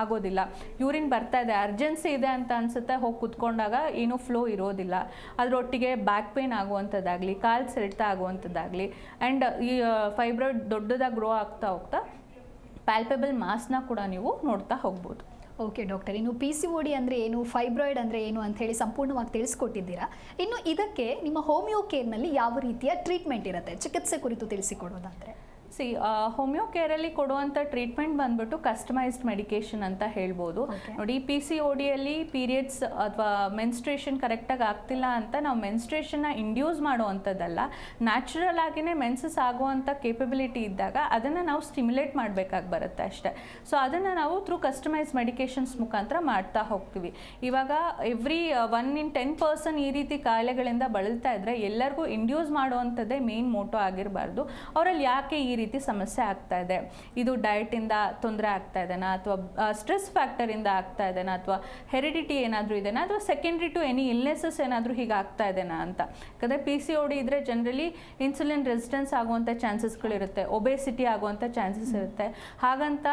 ಆಗೋದಿಲ್ಲ. ಯೂರಿನ್ ಬರ್ತಾ ಇದೆ, ಅರ್ಜೆನ್ಸಿ ಇದೆ ಅಂತ ಅನಿಸುತ್ತೆ, ಹೋಗಿ ಕುತ್ಕೊಂಡಾಗ ಏನೂ ಫ್ಲೋ ಇರೋದಿಲ್ಲ. ಅದರೊಟ್ಟಿಗೆ ಬ್ಯಾಕ್ ಪೇನ್ ಆಗುವಂಥದ್ದಾಗಲಿ, ಕಾಲು ಸೆಳೆತ ಆಗುವಂಥದ್ದಾಗಲಿ. ಆ್ಯಂಡ್ ಈ ಫೈಬ್ರಾಯ್ಡ್ ದೊಡ್ಡದಾಗಿ ಗ್ರೋ ಆಗ್ತಾ ಹೋಗ್ತಾ ಪ್ಯಾಲ್ಪೇಬಲ್ ಮಾಸ್ನ ಕೂಡ ನೀವು ನೋಡ್ತಾ ಹೋಗ್ಬೋದು. ಓಕೆ ಡಾಕ್ಟರ್, ಇನ್ನು PCOD ಅಂದರೆ ಏನು, ಫೈಬ್ರಾಯ್ಡ್ ಅಂದರೆ ಏನು ಅಂತ ಹೇಳಿ ಸಂಪೂರ್ಣವಾಗಿ ತಿಳಿಸ್ಕೊಟ್ಟಿದ್ದೀರಾ. ಇನ್ನು ಇದಕ್ಕೆ ನಿಮ್ಮ ಹೋಮಿಯೋ ಕೇರ್ನಲ್ಲಿ ಯಾವ ರೀತಿಯ ಟ್ರೀಟ್ಮೆಂಟ್ ಇರುತ್ತೆ, ಚಿಕಿತ್ಸೆ ಕುರಿತು ತಿಳಿಸಿಕೊಡೋದಾದರೆ? ಸಿ ಹೋಮಿಯೋ ಕೇರಲ್ಲಿ ಕೊಡುವಂಥ ಟ್ರೀಟ್ಮೆಂಟ್ ಬಂದ್ಬಿಟ್ಟು ಕಸ್ಟಮೈಸ್ಡ್ ಮೆಡಿಕೇಶನ್ ಅಂತ ಹೇಳ್ಬೋದು. ನೋಡಿ PCODಯಲ್ಲಿ ಪೀರಿಯಡ್ಸ್ ಅಥವಾ ಮೆನ್ಸ್ಟ್ರೇಷನ್ ಕರೆಕ್ಟಾಗಿ ಆಗ್ತಿಲ್ಲ ಅಂತ ನಾವು ಮೆನ್ಸ್ಟ್ರೇಷನ್ನ ಇಂಡ್ಯೂಸ್ ಮಾಡುವಂಥದ್ದಲ್ಲ, ನ್ಯಾಚುರಲ್ ಆಗಿನೇ ಮೆನ್ಸಸ್ ಆಗುವಂಥ ಕೇಪಬಿಲಿಟಿ ಇದ್ದಾಗ ಅದನ್ನು ನಾವು ಸ್ಟಿಮ್ಯುಲೇಟ್ ಮಾಡಬೇಕಾಗಿ ಬರುತ್ತೆ ಅಷ್ಟೇ. ಸೊ ಅದನ್ನು ನಾವು ಥ್ರೂ ಕಸ್ಟಮೈಸ್ ಮೆಡಿಕೇಶನ್ಸ್ ಮುಖಾಂತರ ಮಾಡ್ತಾ ಹೋಗ್ತೀವಿ. ಇವಾಗ ಎವ್ರಿ 1 in 10 person ಈ ರೀತಿ ಕಾಯಿಲೆಗಳಿಂದ ಬಳಲ್ತಾ ಇದ್ರೆ ಎಲ್ಲರಿಗೂ ಇಂಡ್ಯೂಸ್ ಮಾಡುವಂಥದ್ದೇ ಮೇನ್ ಮೋಟೋ ಆಗಿರಬಾರ್ದು. ಅವರಲ್ಲಿ ಯಾಕೆ ಈ ರೀತಿ ಸಮಸ್ಯೆ ಆಗ್ತಾ ಇದೆ, ಇದು ಡಯಟಿಂದ ತೊಂದರೆ ಆಗ್ತಾ ಇದೆನಾ, ಅಥವಾ ಸ್ಟ್ರೆಸ್ ಫ್ಯಾಕ್ಟರಿಂದ ಆಗ್ತಾ ಇದೆನಾ, ಅಥವಾ ಹೆರಿಡಿಟಿ ಏನಾದರೂ ಇದೆನಾ, ಅಥವಾ ಸೆಕೆಂಡ್ರಿ ಟು ಎನಿ ಇಲ್ನೆಸಸ್ ಏನಾದರೂ ಹೀಗೆ ಆಗ್ತಾ ಇದೆನಾ ಅಂತ. ಯಾಕಂದರೆ PCOD ಇದ್ದರೆ ಜನರಲಿ ಇನ್ಸುಲಿನ್ ರೆಸಿಸ್ಟೆನ್ಸ್ ಆಗುವಂಥ ಚಾನ್ಸಸ್ಗಳಿರುತ್ತೆ, ಒಬೇಸಿಟಿ ಆಗುವಂಥ ಚಾನ್ಸಸ್ ಇರುತ್ತೆ. ಹಾಗಂತ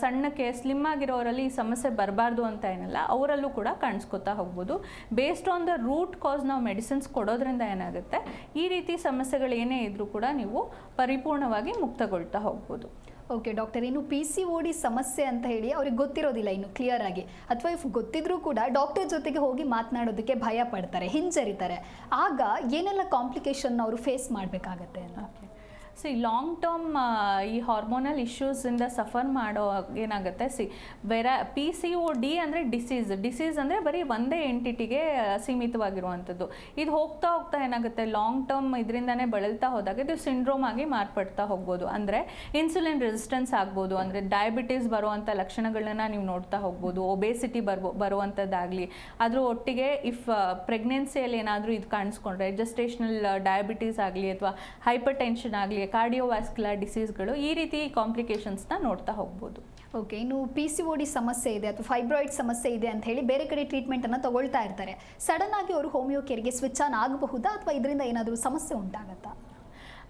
ಸಣ್ಣಕ್ಕೆ ಸ್ಲಿಮ್ ಆಗಿರೋರಲ್ಲಿ ಈ ಸಮಸ್ಯೆ ಬರಬಾರ್ದು ಅಂತ ಏನಿಲ್ಲ, ಅವರಲ್ಲೂ ಕೂಡ ಕಾಣಿಸ್ಕೊತಾ ಹೋಗ್ಬೋದು. Based on the root cause ನಾವು ಮೆಡಿಸಿನ್ಸ್ ಕೊಡೋದ್ರಿಂದ ಏನಾಗುತ್ತೆ, ಈ ರೀತಿ ಸಮಸ್ಯೆಗಳು ಏನೇ ಇದ್ರೂ ಕೂಡ ನೀವು ಪರಿಪೂರ್ಣವಾಗಿ ಮುಕ್ತಗೊಳ್ತಾ ಹೋಗ್ಬೋದು. ಓಕೆ ಡಾಕ್ಟರ್, ಇನ್ನು PCOD ಸಮಸ್ಯೆ ಅಂತ ಹೇಳಿ ಅವ್ರಿಗೆ ಗೊತ್ತಿರೋದಿಲ್ಲ ಇನ್ನು ಕ್ಲಿಯರ್ ಆಗಿ, ಅಥವಾ ಇಫ್ ಗೊತ್ತಿದ್ರೂ ಕೂಡ ಡಾಕ್ಟರ್ ಜೊತೆಗೆ ಹೋಗಿ ಮಾತನಾಡೋದಕ್ಕೆ ಭಯ ಪಡ್ತಾರೆ, ಹಿಂಜರಿತಾರೆ. ಆಗ ಏನೆಲ್ಲ ಕಾಂಪ್ಲಿಕೇಶನ್ ಅವರು ಫೇಸ್ ಮಾಡಬೇಕಾಗತ್ತೆ ಅಂತ? ಲಾಂಗ್ ಟರ್ಮ್ ಈ ಹಾರ್ಮೋನಲ್ ಇಶ್ಯೂಸಿಂದ ಸಫರ್ ಮಾಡೋ ಏನಾಗುತ್ತೆ, PCOD ಅಂದರೆ ಡಿಸೀಸ್ ಅಂದರೆ ಬರೀ ಒಂದೇ ಎಂಟಿಟಿಗೆ ಸೀಮಿತವಾಗಿರುವಂಥದ್ದು. ಇದು ಹೋಗ್ತಾ ಹೋಗ್ತಾ ಏನಾಗುತ್ತೆ, ಲಾಂಗ್ ಟರ್ಮ್ ಇದರಿಂದನೇ ಬಳಲ್ತಾ ಹೋದಾಗ ಇದು ಸಿಂಡ್ರೋಮ್ ಆಗಿ ಮಾರ್ಪಡ್ತಾ ಹೋಗ್ಬೋದು. ಅಂದರೆ ಇನ್ಸುಲಿನ್ ರೆಸಿಸ್ಟೆನ್ಸ್ ಆಗ್ಬೋದು, ಅಂದರೆ ಡಯಾಬಿಟೀಸ್ ಬರುವಂಥ ಲಕ್ಷಣಗಳನ್ನ ನೀವು ನೋಡ್ತಾ ಹೋಗ್ಬೋದು, ಒಬೇಸಿಟಿ ಬರುವಂಥದ್ದಾಗಲಿ, ಅದ್ರ ಒಟ್ಟಿಗೆ ಇಫ್ ಪ್ರೆಗ್ನೆನ್ಸಿಯಲ್ಲಿ ಏನಾದರೂ ಇದು ಕಾಣಿಸ್ಕೊಂಡ್ರೆ ಜೆಸ್ಟೇಷನಲ್ ಡಯಾಬಿಟೀಸ್ ಆಗಲಿ ಅಥವಾ ಹೈಪರ್ ಟೆನ್ಷನ್ ಆಗಲಿ, ಕಾರ್ಡಿಯೋವ್ಯಾಸ್ಕ್ಯುಲರ್ ಡಿಸೀಸ್ಗಳು, ಈ ರೀತಿ ಕಾಂಪ್ಲಿಕೇಶನ್ಸ್ನ ನೋಡ್ತಾ ಹೋಗ್ಬೋದು. ಓಕೆ, ಇನ್ನು PCOD ಸಮಸ್ಯೆ ಇದೆ ಅಥವಾ ಫೈಬ್ರಾಯ್ಡ್ ಸಮಸ್ಯೆ ಇದೆ ಅಂತ ಹೇಳಿ ಬೇರೆ ಕಡೆ ಟ್ರೀಟ್ಮೆಂಟನ್ನು ತಗೊಳ್ತಾ ಇರ್ತಾರೆ. ಸಡನ್ ಆಗಿ ಅವರು ಹೋಮಿಯೋ ಕೇರ್ಗೆ ಸ್ವಿಚ್ ಆನ್ ಆಗಬಹುದಾ ಅಥವಾ ಇದರಿಂದ ಏನಾದರೂ ಸಮಸ್ಯೆ ಉಂಟಾಗತ್ತಾ?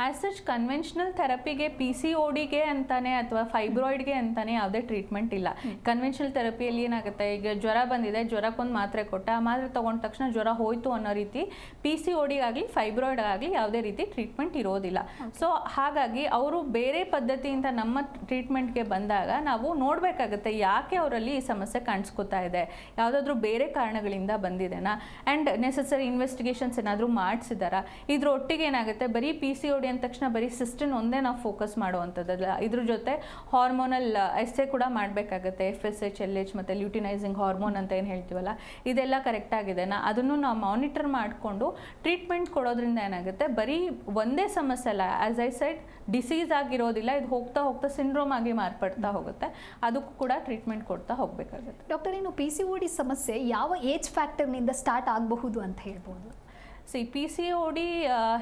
ಆ್ಯಸ್ ಸಚ್ ಕನ್ವೆನ್ಷನಲ್ ಥೆರಪಿಗೆ PCODಗೆ ಅಂತಾನೆ ಅಥವಾ ಫೈಬ್ರಾಯ್ಡ್ಗೆ ಅಂತಾನೆ ಯಾವುದೇ ಟ್ರೀಟ್ಮೆಂಟ್ ಇಲ್ಲ. ಕನ್ವೆನ್ಷನಲ್ ಥೆರಪಿಯಲ್ಲಿ ಏನಾಗುತ್ತೆ, ಈಗ ಜ್ವರ ಬಂದಿದೆ, ಜ್ವರಕ್ಕೊಂದು ಮಾತ್ರೆ ಕೊಟ್ಟ, ಆ ಮಾತ್ರೆ ತೊಗೊಂಡ ತಕ್ಷಣ ಜ್ವರ ಹೋಯಿತು ಅನ್ನೋ ರೀತಿ PCODಗಾಗಲಿ ಫೈಬ್ರಾಯ್ಡ್ ಆಗಲಿ ಯಾವುದೇ ರೀತಿ ಟ್ರೀಟ್ಮೆಂಟ್ ಇರೋದಿಲ್ಲ. ಸೊ ಹಾಗಾಗಿ ಅವರು ಬೇರೆ ಪದ್ಧತಿಯಿಂದ ನಮ್ಮ ಟ್ರೀಟ್ಮೆಂಟ್ಗೆ ಬಂದಾಗ ನಾವು ನೋಡಬೇಕಾಗುತ್ತೆ ಯಾಕೆ ಅವರಲ್ಲಿ ಈ ಸಮಸ್ಯೆ ಕಾಣಿಸ್ಕೊತಾ ಇದೆ, ಯಾವುದಾದ್ರೂ ಬೇರೆ ಕಾರಣಗಳಿಂದ ಬಂದಿದೆನಾ, ಆ್ಯಂಡ್ ನೆಸೆಸರಿ ಇನ್ವೆಸ್ಟಿಗೇಷನ್ಸ್ ಏನಾದರೂ ಮಾಡಿಸಿದಾರಾ. ಇದ್ರೊಟ್ಟಿಗೆ ಏನಾಗುತ್ತೆ, ಬರೀ PCOD ಅಂದ ತಕ್ಷಣ ಬರೀ ಸಿಸ್ಟಿನ್ ಒಂದೇ ನಾವು ಫೋಕಸ್ ಮಾಡುವಂಥದ್ದಲ್ಲ, ಇದ್ರ ಜೊತೆ ಹಾರ್ಮೋನಲ್ ಎಸ್ಸೆ ಕೂಡ ಮಾಡಬೇಕಾಗುತ್ತೆ. FSH, LH ಮತ್ತು ಲ್ಯೂಟಿನೈಸಿಂಗ್ ಹಾರ್ಮೋನ್ ಅಂತ ಏನು ಹೇಳ್ತೀವಲ್ಲ, ಇದೆಲ್ಲ ಕರೆಕ್ಟ್ ಆಗಿದೆನಾ, ಅದನ್ನು ನಾವು ಮಾನಿಟರ್ ಮಾಡಿಕೊಂಡು ಟ್ರೀಟ್ಮೆಂಟ್ ಕೊಡೋದ್ರಿಂದ ಏನಾಗುತ್ತೆ, ಬರೀ ಒಂದೇ ಸಮಸ್ಯೆ ಅಲ್ಲ, ಆ್ಯಸ್ ಐ ಸೆಡ್ ಡಿಸೀಸ್ ಆಗಿರೋದಿಲ್ಲ, ಇದು ಹೋಗ್ತಾ ಹೋಗ್ತಾ ಸಿಂಡ್ರೋಮ್ ಆಗಿ ಮಾರ್ಪಡ್ತಾ ಹೋಗುತ್ತೆ, ಅದಕ್ಕೂ ಕೂಡ ಟ್ರೀಟ್ಮೆಂಟ್ ಕೊಡ್ತಾ ಹೋಗಬೇಕಾಗುತ್ತೆ. ಡಾಕ್ಟರ್, ಇನ್ನು PCOD ಸಮಸ್ಯೆ ಯಾವ ಏಜ್ ಫ್ಯಾಕ್ಟರ್ನಿಂದ ಸ್ಟಾರ್ಟ್ ಆಗಬಹುದು ಅಂತ ಹೇಳ್ಬೋದು? PCOD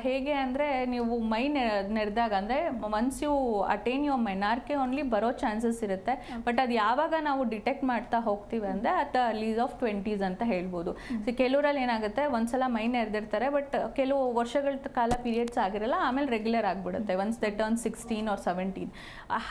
ಹೇಗೆ ಅಂದರೆ, ನೀವು ಮೈ ನೆರೆದಾಗ ಅಂದರೆ once you attain your menarche only ಬರೋ ಚಾನ್ಸಸ್ ಇರುತ್ತೆ. ಬಟ್ ಅದು ಯಾವಾಗ ನಾವು ಡಿಟೆಕ್ಟ್ ಮಾಡ್ತಾ ಹೋಗ್ತೀವಿ ಅಂದರೆ ಅಟ್ ಲೀಸ್ ಆಫ್ 20s ಅಂತ ಹೇಳ್ಬೋದು. ಕೆಲವರಲ್ಲಿ ಏನಾಗುತ್ತೆ, ಒಂದ್ಸಲ ಮೈ ನೆರೆದಿರ್ತಾರೆ, ಬಟ್ ಕೆಲವು ವರ್ಷಗಳ ಕಾಲ ಪೀರಿಯಡ್ಸ್ ಆಗಿರಲ್ಲ, ಆಮೇಲೆ ರೆಗ್ಯುಲರ್ ಆಗಿಬಿಡುತ್ತೆ ಒನ್ಸ್ ದೆ ಟರ್ನ್ 16 or 17.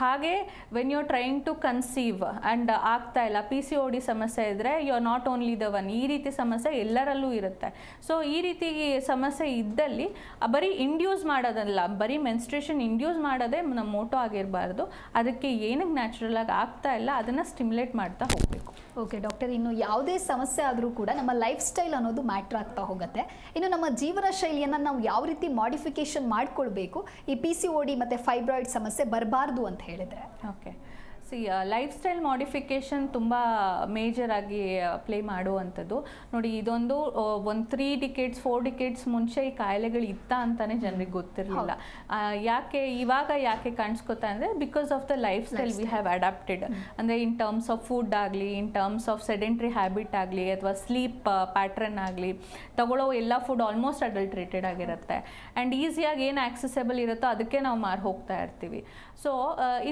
ಹಾಗೆ when you are trying to conceive and ಆಗ್ತಾ ಇಲ್ಲ, PCOD ಸಮಸ್ಯೆ ಇದ್ದರೆ you are not only the one, ಈ ರೀತಿ ಸಮಸ್ಯೆ ಎಲ್ಲರಲ್ಲೂ ಇರುತ್ತೆ. ಸೊ ಈ ರೀತಿ ಸಮಸ್ಯೆ ಇದ್ದಲ್ಲಿ ಬರೀ ಇಂಡ್ಯೂಸ್ ಮಾಡೋದಲ್ಲ, ಬರೀ ಮೆನ್ಸ್ಟ್ರೇಷನ್ ಇಂಡ್ಯೂಸ್ ಮಾಡೋದೇ ನಮ್ಮ ಮೋಟೋ ಆಗಿರಬಾರ್ದು. ಅದಕ್ಕೆ ಏನಕ್ಕೆ ನ್ಯಾಚುರಲ್ ಆಗಿ ಆಗ್ತಾ ಇಲ್ಲ ಅದನ್ನು ಸ್ಟಿಮ್ಯುಲೇಟ್ ಮಾಡ್ತಾ ಹೋಗಬೇಕು. ಓಕೆ ಡಾಕ್ಟರ್, ಇನ್ನು ಯಾವುದೇ ಸಮಸ್ಯೆ ಆದರೂ ಕೂಡ ನಮ್ಮ ಲೈಫ್ ಸ್ಟೈಲ್ ಅನ್ನೋದು ಮ್ಯಾಟ್ರ್ ಆಗ್ತಾ ಹೋಗುತ್ತೆ. ಇನ್ನು ನಮ್ಮ ಜೀವನ ಶೈಲಿಯನ್ನು ನಾವು ಯಾವ ರೀತಿ ಮಾಡಿಫಿಕೇಶನ್ ಮಾಡ್ಕೊಳ್ಬೇಕು ಈ PCOD ಮತ್ತು ಫೈಬ್ರಾಯ್ಡ್ ಸಮಸ್ಯೆ ಬರಬಾರ್ದು ಅಂತ ಹೇಳಿದರೆ? ಓಕೆ, ಲೈಫ್ ಸ್ಟೈಲ್ ಮಾಡಿಫಿಕೇಷನ್ ತುಂಬ ಮೇಜರ್ ಆಗಿ ಪ್ಲೇ ಮಾಡುವಂಥದ್ದು. ನೋಡಿ, ಇದೊಂದು ಒಂದು 3 decades 4 decades ಮುಂಚೆ ಈ ಕಾಯಿಲೆಗಳು ಇತ್ತ ಅಂತಲೇ ಜನರಿಗೆ ಗೊತ್ತಿರಲಿಲ್ಲ. ಇವಾಗ ಯಾಕೆ ಕಾಣಿಸ್ಕೊತಾ ಅಂದರೆ because of the lifestyle we have adapted. ಅಂದರೆ ಇನ್ ಟರ್ಮ್ಸ್ ಆಫ್ ಫುಡ್ ಆಗಲಿ, in terms of sedentary habit ಆಗಲಿ, ಅಥವಾ ಸ್ಲೀಪ್ ಪ್ಯಾಟ್ರನ್ ಆಗಲಿ, ತಗೊಳ್ಳೋ ಎಲ್ಲ ಫುಡ್ ಆಲ್ಮೋಸ್ಟ್ ಅಡಲ್ಟ್ರೇಟೆಡ್ ಆಗಿರುತ್ತೆ. ಆ್ಯಂಡ್ ಈಸಿಯಾಗಿ ಏನು ಆಕ್ಸೆಸಬಲ್ ಇರುತ್ತೋ ಅದಕ್ಕೆ ನಾವು ಮಾರು ಹೋಗ್ತಾ ಇರ್ತೀವಿ. ಸೊ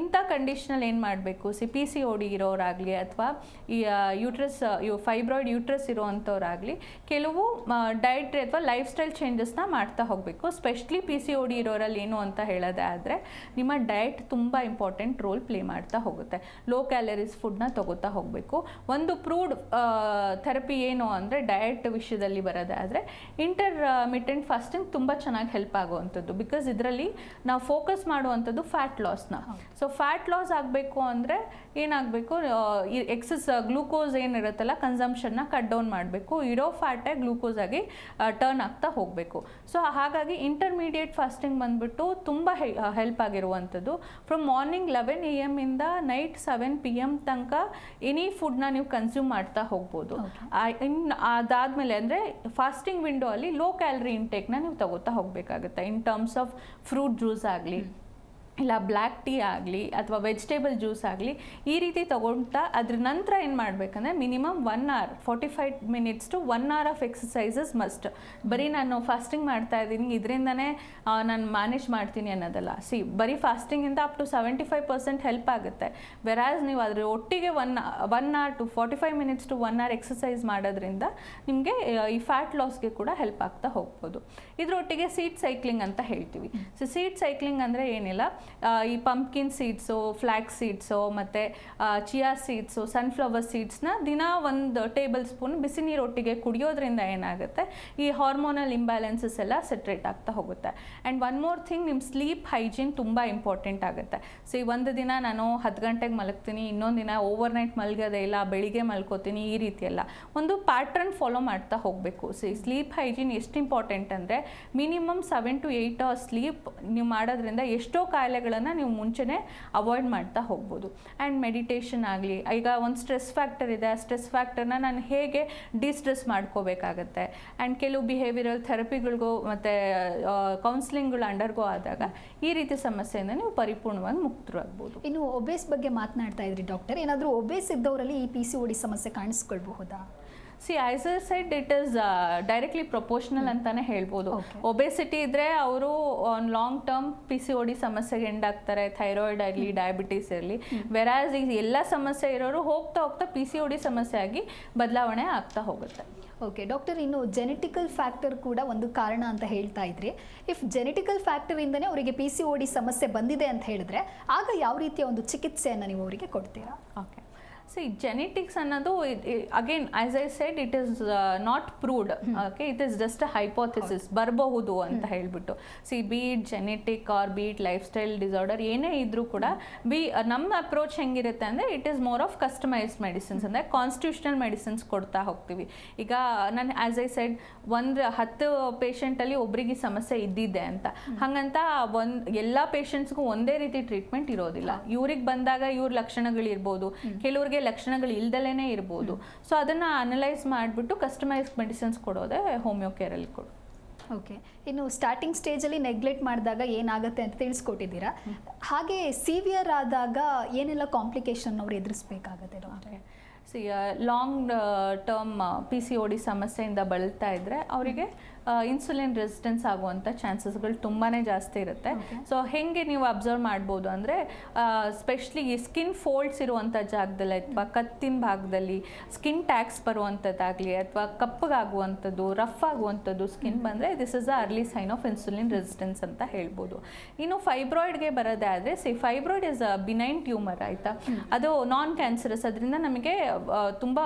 ಇಂಥ ಕಂಡೀಷನಲ್ಲಿ ಏನು ಮಾಡಬೇಕು, PCOD ಇರೋರಾಗಲಿ ಅಥವಾ ಈ ಫೈಬ್ರಾಯ್ಡ್ ಯೂಟ್ರಸ್ ಇರೋವಂಥವ್ರಾಗಲಿ ಕೆಲವು ಡಯಟ್ರಿ ಅಥವಾ ಲೈಫ್ ಸ್ಟೈಲ್ ಚೇಂಜಸ್ನ ಮಾಡ್ತಾ ಹೋಗಬೇಕು. ಸ್ಪೆಷಲಿ PCOD ಇರೋರಲ್ಲಿ ಏನು ಅಂತ ಹೇಳೋದೇ ಆದರೆ ನಿಮ್ಮ ಡಯಟ್ ತುಂಬ ಇಂಪಾರ್ಟೆಂಟ್ ರೋಲ್ ಪ್ಲೇ ಮಾಡ್ತಾ ಹೋಗುತ್ತೆ. ಲೋ ಕ್ಯಾಲರೀಸ್ ಫುಡ್ನ ತಗೋತಾ ಹೋಗಬೇಕು. ಒಂದು ಪ್ರೂವ್ಡ್ ಥೆರಪಿ ಏನು ಅಂದರೆ ಡಯಟ್ ವಿಷಯದಲ್ಲಿ ಬರೋದೇ ಆದರೆ ಇಂಟರ್ಮಿಟೆಂಟ್ ಫಾಸ್ಟಿಂಗ್ ತುಂಬ ಚೆನ್ನಾಗಿ ಹೆಲ್ಪ್ ಆಗುವಂಥದ್ದು. ಬಿಕಾಸ್ ಇದರಲ್ಲಿ ನಾವು ಫೋಕಸ್ ಮಾಡುವಂಥದ್ದು ಫ್ಯಾಟ್ ಲಾಸ್ನ. ಸೊ ಫ್ಯಾಟ್ ಲಾಸ್ ಆಗಬೇಕು ಅಂದರೆ ಏನಾಗಬೇಕು, ಎಕ್ಸಸ್ ಗ್ಲೂಕೋಸ್ ಏನಿರುತ್ತಲ್ಲ ಕನ್ಸಂಪ್ಷನ್ನ ಕಟ್ ಡೌನ್ ಮಾಡಬೇಕು, ಇರೋ ಫ್ಯಾಟೇ ಗ್ಲೂಕೋಸ್ ಆಗಿ ಟರ್ನ್ ಆಗ್ತಾ ಹೋಗಬೇಕು. ಸೊ ಹಾಗಾಗಿ ಇಂಟರ್ಮೀಡಿಯೇಟ್ ಫಾಸ್ಟಿಂಗ್ ಬಂದುಬಿಟ್ಟು ತುಂಬ ಹೆಲ್ಪ್ ಆಗಿರುವಂಥದ್ದು. ಫ್ರಮ್ ಮಾರ್ನಿಂಗ್ 11 AM ಇಂದ ನೈಟ್ 7 PM ತನಕ ಎನಿ ಫುಡ್ನ ನೀವು ಕನ್ಸ್ಯೂಮ್ ಮಾಡ್ತಾ ಹೋಗ್ಬೋದು. ಇನ್ನು ಅದಾದಮೇಲೆ ಅಂದರೆ ಫಾಸ್ಟಿಂಗ್ ವಿಂಡೋ ಅಲ್ಲಿ ಲೋ ಕ್ಯಾಲರಿ ಇಂಟೇಕ್ನ ನೀವು ತಗೋತಾ ಹೋಗಬೇಕಾಗುತ್ತೆ. ಇನ್ ಟರ್ಮ್ಸ್ ಆಫ್ ಫ್ರೂಟ್ ಜ್ಯೂಸ್ ಆಗಲಿ, ಇಲ್ಲ ಬ್ಲ್ಯಾಕ್ ಟೀ ಆಗಲಿ, ಅಥವಾ ವೆಜಿಟೇಬಲ್ ಜ್ಯೂಸ್ ಆಗಲಿ, ಈ ರೀತಿ ತೊಗೊಳ್ತಾ ಅದ್ರ ನಂತರ ಏನು ಮಾಡಬೇಕಂದ್ರೆ minimum 1 hour 45 minutes to 1 hour of exercises must. ಬರೀ ನಾನು ಫಾಸ್ಟಿಂಗ್ ಮಾಡ್ತಾ ಇದ್ದೀನಿ ಇದರಿಂದನೇ ನಾನು ಮ್ಯಾನೇಜ್ ಮಾಡ್ತೀನಿ ಅನ್ನೋದಲ್ಲ. ಬರೀ ಫಾಸ್ಟಿಂಗಿಂದ ಅಪ್ ಟು 75% ಹೆಲ್ಪ್ ಆಗುತ್ತೆ. ವೆರಾಸ್ ನೀವು ಅದ್ರ ಒಟ್ಟಿಗೆ 1 hour to 45 minutes to 1 hour exercise ಮಾಡೋದ್ರಿಂದ ನಿಮಗೆ ಈ ಫ್ಯಾಟ್ ಲಾಸ್ಗೆ ಕೂಡ ಹೆಲ್ಪ್ ಆಗ್ತಾ ಹೋಗ್ಬೋದು. ಇದರೊಟ್ಟಿಗೆ ಸೀಡ್ ಸೈಕ್ಲಿಂಗ್ ಅಂತ ಹೇಳ್ತೀವಿ. ಸೊ ಸೀಡ್ ಸೈಕ್ಲಿಂಗ್ ಅಂದರೆ ಏನಿಲ್ಲ, ಈ ಪಂಪ್ಕಿನ್ ಸೀಡ್ಸು, ಫ್ಲ್ಯಾಕ್ಸ್ ಸೀಡ್ಸು, ಮತ್ತು ಚಿಯಾ ಸೀಡ್ಸು, ಸನ್ಫ್ಲವರ್ ಸೀಡ್ಸ್ನ ದಿನ 1 ಟೇಬಲ್ ಸ್ಪೂನ್ ಬಿಸಿ ನೀರೊಟ್ಟಿಗೆ ಕುಡಿಯೋದ್ರಿಂದ ಏನಾಗುತ್ತೆ, ಈ ಹಾರ್ಮೋನಲ್ ಇಂಬ್ಯಾಲೆನ್ಸಸ್ ಎಲ್ಲ ಸೆಟ್ರೇಟ್ ಆಗ್ತಾ ಹೋಗುತ್ತೆ. ಆ್ಯಂಡ್ ಒನ್ ಮೋರ್ ಥಿಂಗ್, ನಿಮ್ಮ ಸ್ಲೀಪ್ ಹೈಜೀನ್ ತುಂಬ ಇಂಪಾರ್ಟೆಂಟ್ ಆಗುತ್ತೆ. ಸೊ ಈ ಒಂದು ದಿನ ನಾನು 10 ಗಂಟೆಗೆ ಮಲಗ್ತೀನಿ, ಇನ್ನೊಂದು ದಿನ ಓವರ್ ನೈಟ್ ಮಲಗೋದೇ ಇಲ್ಲ, ಬೆಳಿಗ್ಗೆ ಮಲ್ಕೋತೀನಿ, ಈ ರೀತಿ ಎಲ್ಲ ಒಂದು ಪ್ಯಾಟ್ರನ್ ಫಾಲೋ ಮಾಡ್ತಾ ಹೋಗಬೇಕು. ಸೊ ಈ ಸ್ಲೀಪ್ ಹೈಜೀನ್ ಎಷ್ಟು ಇಂಪಾರ್ಟೆಂಟ್ ಅಂದರೆ ಮಿನಿಮಮ್ 7 to 8 hours ಸ್ಲೀಪ್ ನೀವು ಮಾಡೋದ್ರಿಂದ ಎಷ್ಟೋ ಕಾಯಿಲೆಗಳನ್ನು ನೀವು ಮುಂಚೆನೇ ಅವಾಯ್ಡ್ ಮಾಡ್ತಾ ಹೋಗ್ಬೋದು. ಆ್ಯಂಡ್ ಮೆಡಿಟೇಷನ್ ಆಗಲಿ, ಈಗ ಒಂದು ಸ್ಟ್ರೆಸ್ ಫ್ಯಾಕ್ಟರ್ ಇದೆ, ಆ ಸ್ಟ್ರೆಸ್ ಫ್ಯಾಕ್ಟರ್ನ ನಾನು ಹೇಗೆ ಡಿಸ್ಟ್ರೆಸ್ ಮಾಡ್ಕೋಬೇಕಾಗತ್ತೆ. ಆ್ಯಂಡ್ ಕೆಲವು ಬಿಹೇವಿಯರಲ್ ಥೆರಪಿಗಳಿಗೂ ಮತ್ತು ಕೌನ್ಸಿಲಿಂಗ್ಗಳು ಅಂಡರ್ಗೋ ಆದಾಗ ಈ ರೀತಿ ಸಮಸ್ಯೆಯಿಂದ ನೀವು ಪರಿಪೂರ್ಣವಾಗಿ ಮುಕ್ತರಾಗ್ಬೋದು. ಇನ್ನು ಒಬೇಸ್ ಬಗ್ಗೆ ಮಾತನಾಡ್ತಾ ಇದ್ರಿ ಡಾಕ್ಟರ್, ಏನಾದರೂ ಒಬೇಸ್ ಇದ್ದವರಲ್ಲಿ ಈ PCOD ಸಮಸ್ಯೆ ಕಾಣಿಸ್ಕೊಳ್ಬಹುದಾ? As I said, it is directly proportional ಅಂತಾನೆ ಹೇಳ್ಬೋದು. ಒಬೆಸಿಟಿ ಇದ್ದರೆ ಅವರು ಲಾಂಗ್ ಟರ್ಮ್ PCOD ಸಮಸ್ಯೆಗೆ ಎಂಡ್ ಆಗ್ತಾರೆ, ಥೈರಾಯ್ಡ್ ಆಗಲಿ, ಡಯಾಬಿಟೀಸ್ ಇರಲಿ. ವೆರಾಸ್ ಈ ಎಲ್ಲ ಸಮಸ್ಯೆ ಇರೋರು ಹೋಗ್ತಾ ಹೋಗ್ತಾ PCOD ಸಮಸ್ಯೆ ಆಗಿ ಬದಲಾವಣೆ ಆಗ್ತಾ ಹೋಗುತ್ತೆ. ಓಕೆ ಡಾಕ್ಟರ್, ಇನ್ನು ಜೆನೆಟಿಕಲ್ ಫ್ಯಾಕ್ಟರ್ ಕೂಡ ಒಂದು ಕಾರಣ ಅಂತ ಹೇಳ್ತಾ ಇದ್ರಿ. ಇಫ್ ಜೆನೆಟಿಕಲ್ ಫ್ಯಾಕ್ಟರಿಂದನೇ ಅವರಿಗೆ PCOD ಸಮಸ್ಯೆ ಬಂದಿದೆ ಅಂತ ಹೇಳಿದ್ರೆ ಆಗ ಯಾವ ರೀತಿಯ ಒಂದು ಚಿಕಿತ್ಸೆಯನ್ನು ನೀವು ಅವರಿಗೆ ಕೊಡ್ತೀರಾ? ಓಕೆ, ಜೆನೆಟಿಕ್ಸ್ ಅನ್ನೋದು again as I said, it is not proved. Okay, it is just a hypothesis, ಬರಬಹುದು ಅಂತ ಹೇಳ್ಬಿಟ್ಟು. Be it genetic or be it lifestyle disorder ಏನೇ ಇದ್ರೂ ಕೂಡ ನಮ್ಮ ಅಪ್ರೋಚ್ ಹೆಂಗಿರುತ್ತೆ ಅಂದರೆ it is more of customised medicines, ಅಂದರೆ ಕಾನ್ಸ್ಟಿಟ್ಯೂಷನಲ್ ಮೆಡಿಸಿನ್ಸ್ ಕೊಡ್ತಾ ಹೋಗ್ತೀವಿ. ಈಗ ನಾನು ಆಸ್ ಐ ಸೆಡ್ 10 ಪೇಷಂಟಲ್ಲಿ ಒಬ್ರಿಗೆ ಸಮಸ್ಯೆ ಇದ್ದಿದ್ದೆ ಅಂತ, ಹಾಗಂತ ಎಲ್ಲ ಪೇಷಂಟ್ಸ್ಗೂ ಒಂದೇ ರೀತಿ ಟ್ರೀಟ್ಮೆಂಟ್ ಇರೋದಿಲ್ಲ. ಇವ್ರಿಗೆ ಬಂದಾಗ ಇವ್ರ ಲಕ್ಷಣಗಳಿರ್ಬೋದು, ಕೆಲವ್ರಿಗೆ ಲಕ್ಷಣಗಳು ಇಲ್ದಲೇ ಇರ್ಬೋದು. ಸೊ ಅದನ್ನು ಅನಲೈಸ್ ಮಾಡಿಬಿಟ್ಟು ಕಸ್ಟಮೈಸ್ಡ್ ಮೆಡಿಸಿನ್ಸ್ ಕೊಡೋದೇ ಹೋಮಿಯೋ ಕೇರಲ್ಲಿ ಕೊಡು. ಓಕೆ, ಇನ್ನು ಸ್ಟಾರ್ಟಿಂಗ್ ಸ್ಟೇಜಲ್ಲಿ ನೆಗ್ಲೆಕ್ಟ್ ಮಾಡಿದಾಗ ಏನಾಗುತ್ತೆ ಅಂತ ತಿಳಿಸ್ಕೊಟ್ಟಿದ್ದೀರಾ. ಹಾಗೆ ಸಿವಿಯರ್ ಆದಾಗ ಏನೆಲ್ಲ ಕಾಂಪ್ಲಿಕೇಶನ್ ಅವ್ರು ಎದುರಿಸಬೇಕಾಗತ್ತೆ ಡಾಕ್ಟರ್? ಲಾಂಗ್ ಟರ್ಮ್ PCOD ಸಮಸ್ಯೆಯಿಂದ ಬಳಲ್ತಾ ಇದ್ದರೆ ಅವರಿಗೆ ಇನ್ಸುಲಿನ್ ರೆಸಿಸ್ಟೆನ್ಸ್ ಆಗುವಂಥ ಚಾನ್ಸಸ್ಗಳು ತುಂಬಾ ಜಾಸ್ತಿ ಇರುತ್ತೆ. ಸೊ ಹೇಗೆ ನೀವು ಅಬ್ಸರ್ವ್ ಮಾಡ್ಬೋದು ಅಂದರೆ ಸ್ಪೆಷಲಿ ಈ ಸ್ಕಿನ್ ಫೋಲ್ಡ್ಸ್ ಇರುವಂಥ ಜಾಗದಲ್ಲಿ ಅಥವಾ ಕತ್ತಿನ ಭಾಗದಲ್ಲಿ ಸ್ಕಿನ್ ಟ್ಯಾಕ್ಸ್ ಬರುವಂಥದ್ದಾಗಲಿ ಅಥವಾ ಕಪ್ಪಗಾಗುವಂಥದ್ದು, ರಫ್ ಆಗುವಂಥದ್ದು ಸ್ಕಿನ್ ಬಂದರೆ this is a early sign of insulin resistance ಅಂತ ಹೇಳ್ಬೋದು. ಇನ್ನು ಫೈಬ್ರಾಯ್ಡ್ಗೆ ಬರೋದೇ ಆದರೆ fibroid is a benign tumour, ಆಯಿತಾ, ಅದು ನಾನ್ ಕ್ಯಾನ್ಸರಸ್. ಅದರಿಂದ ನಮಗೆ ತುಂಬ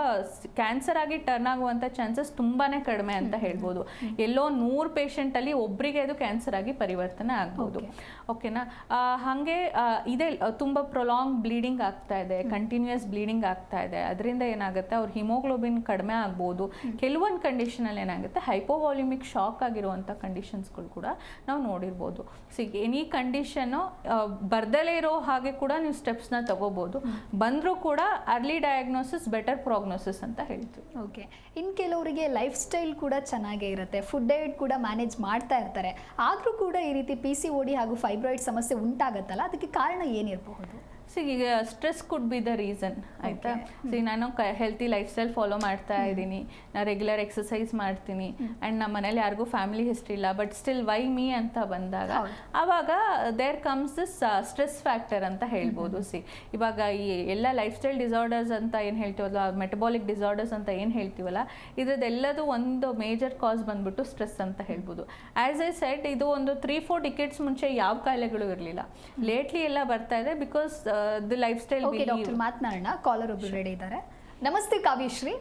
ಕ್ಯಾನ್ಸರ್ ಆಗಿ ಟರ್ನ್ ಆಗುವಂಥ ಚಾನ್ಸಸ್ ತುಂಬಾ ಕಡಿಮೆ ಅಂತ ಹೇಳ್ಬೋದು. ಎಲ್ಲೋ 100 ಪೇಷಂಟಲ್ಲಿ ಒಬ್ಬರಿಗೆ ಅದು ಕ್ಯಾನ್ಸರ್ ಆಗಿ ಪರಿವರ್ತನೆ ಆಗ್ಬೋದು. ಓಕೆನಾ, ಹಾಗೆ ಇದೇ ತುಂಬ ಪ್ರೊಲಾಂಗ್ ಬ್ಲೀಡಿಂಗ್ ಆಗ್ತಾ ಇದೆ, ಕಂಟಿನ್ಯೂಯಸ್ ಬ್ಲೀಡಿಂಗ್ ಆಗ್ತಾ ಇದೆ. ಅದರಿಂದ ಏನಾಗುತ್ತೆ, ಅವ್ರ ಹಿಮೋಗ್ಲೋಬಿನ್ ಕಡಿಮೆ ಆಗ್ಬೋದು. ಕೆಲವೊಂದು ಕಂಡೀಷನಲ್ಲಿ ಏನಾಗುತ್ತೆ, ಹೈಪೋವಾಲ್ಯೂಮಿಕ್ ಶಾಕ್ ಆಗಿರುವಂಥ ಕಂಡೀಷನ್ಸ್ಗಳು ಕೂಡ ನಾವು ನೋಡಿರ್ಬೋದು. ಎನಿ ಕಂಡೀಷನ್ನು ಬರ್ದಲೇ ಇರೋ ಹಾಗೆ ಕೂಡ ನೀವು ಸ್ಟೆಪ್ಸ್ನ ತಗೋಬೋದು. ಬಂದರೂ ಕೂಡ ಅರ್ಲಿ ಡಯಾಗ್ನೋಸಿಸ್ ಬೆಟರ್ ಪ್ರೋಗ್ನೋಸಿಸ್ ಅಂತ ಹೇಳ್ತೀವಿ. ಓಕೆ, ಇನ್ನು ಕೆಲವರಿಗೆ ಲೈಫ್ ಸ್ಟೈಲ್ ಕೂಡ ಚೆನ್ನಾಗೇ ಇರುತ್ತೆ, ಫುಡ್ ಡಯಟ್ ಕೂಡ ಮ್ಯಾನೇಜ್ ಮಾಡ್ತಾ ಇರ್ತಾರೆ, ಆದರೂ ಕೂಡ ಈ ರೀತಿ PCOD ಹಾಗೂ ಫೈಬ್ರಾಯ್ಡ್ ಸಮಸ್ಯೆ ಉಂಟಾಗತ್ತಲ್ಲ, ಅದಕ್ಕೆ ಕಾರಣ ಏನಿರಬಹುದು? ಈಗ stress could be the reason, ಆಯಿತಾ. ನಾನು ಹೆಲ್ತಿ ಲೈಫ್ ಸ್ಟೈಲ್ ಫಾಲೋ ಮಾಡ್ತಾ ಇದ್ದೀನಿ, ನಾನು ರೆಗ್ಯುಲರ್ ಎಕ್ಸಸೈಸ್ ಮಾಡ್ತೀನಿ, ಆ್ಯಂಡ್ ನಮ್ಮ ಮನೇಲಿ ಯಾರಿಗೂ ಫ್ಯಾಮಿಲಿ ಹಿಸ್ಟ್ರಿ ಇಲ್ಲ, ಬಟ್ ಸ್ಟಿಲ್ ವೈ ಮೀ ಅಂತ ಬಂದಾಗ ಆವಾಗ there comes this stress factor ಅಂತ ಹೇಳ್ಬೋದು. ಇವಾಗ ಈ ಎಲ್ಲ ಲೈಫ್ ಸ್ಟೈಲ್ ಡಿಸಾರ್ಡರ್ಸ್ ಅಂತ ಏನು ಹೇಳ್ತೀವಲ್ಲ, ಮೆಟಬಾಲಿಕ್ ಡಿಸಾರ್ಡರ್ಸ್ ಅಂತ ಏನು ಹೇಳ್ತೀವಲ್ಲ, ಇದ್ರದ್ದೆಲ್ಲದು ಒಂದು ಮೇಜರ್ ಕಾಸ್ ಬಂದ್ಬಿಟ್ಟು ಸ್ಟ್ರೆಸ್ ಅಂತ ಹೇಳ್ಬೋದು. ಆ್ಯಸ್ ಐ ಸೆಡ್, ಇದು ಒಂದು 3-4 ಡಿಕೆಟ್ಸ್ ಮುಂಚೆ ಯಾವ ಕಾಯಿಲೆಗಳು ಇರಲಿಲ್ಲ, ಲೇಟ್ಲಿ ಎಲ್ಲ ಬರ್ತಾ ಇದೆ because the life style. Okay doctor, ಮಾತನಾಡೋಣ. ಕಾಲರ್ ಒಬ್ರು ರೆಡಿ ಇದ್ದಾರೆ. ನಮಸ್ತೆ ಕಾವ್ಯಶ್ರೀ.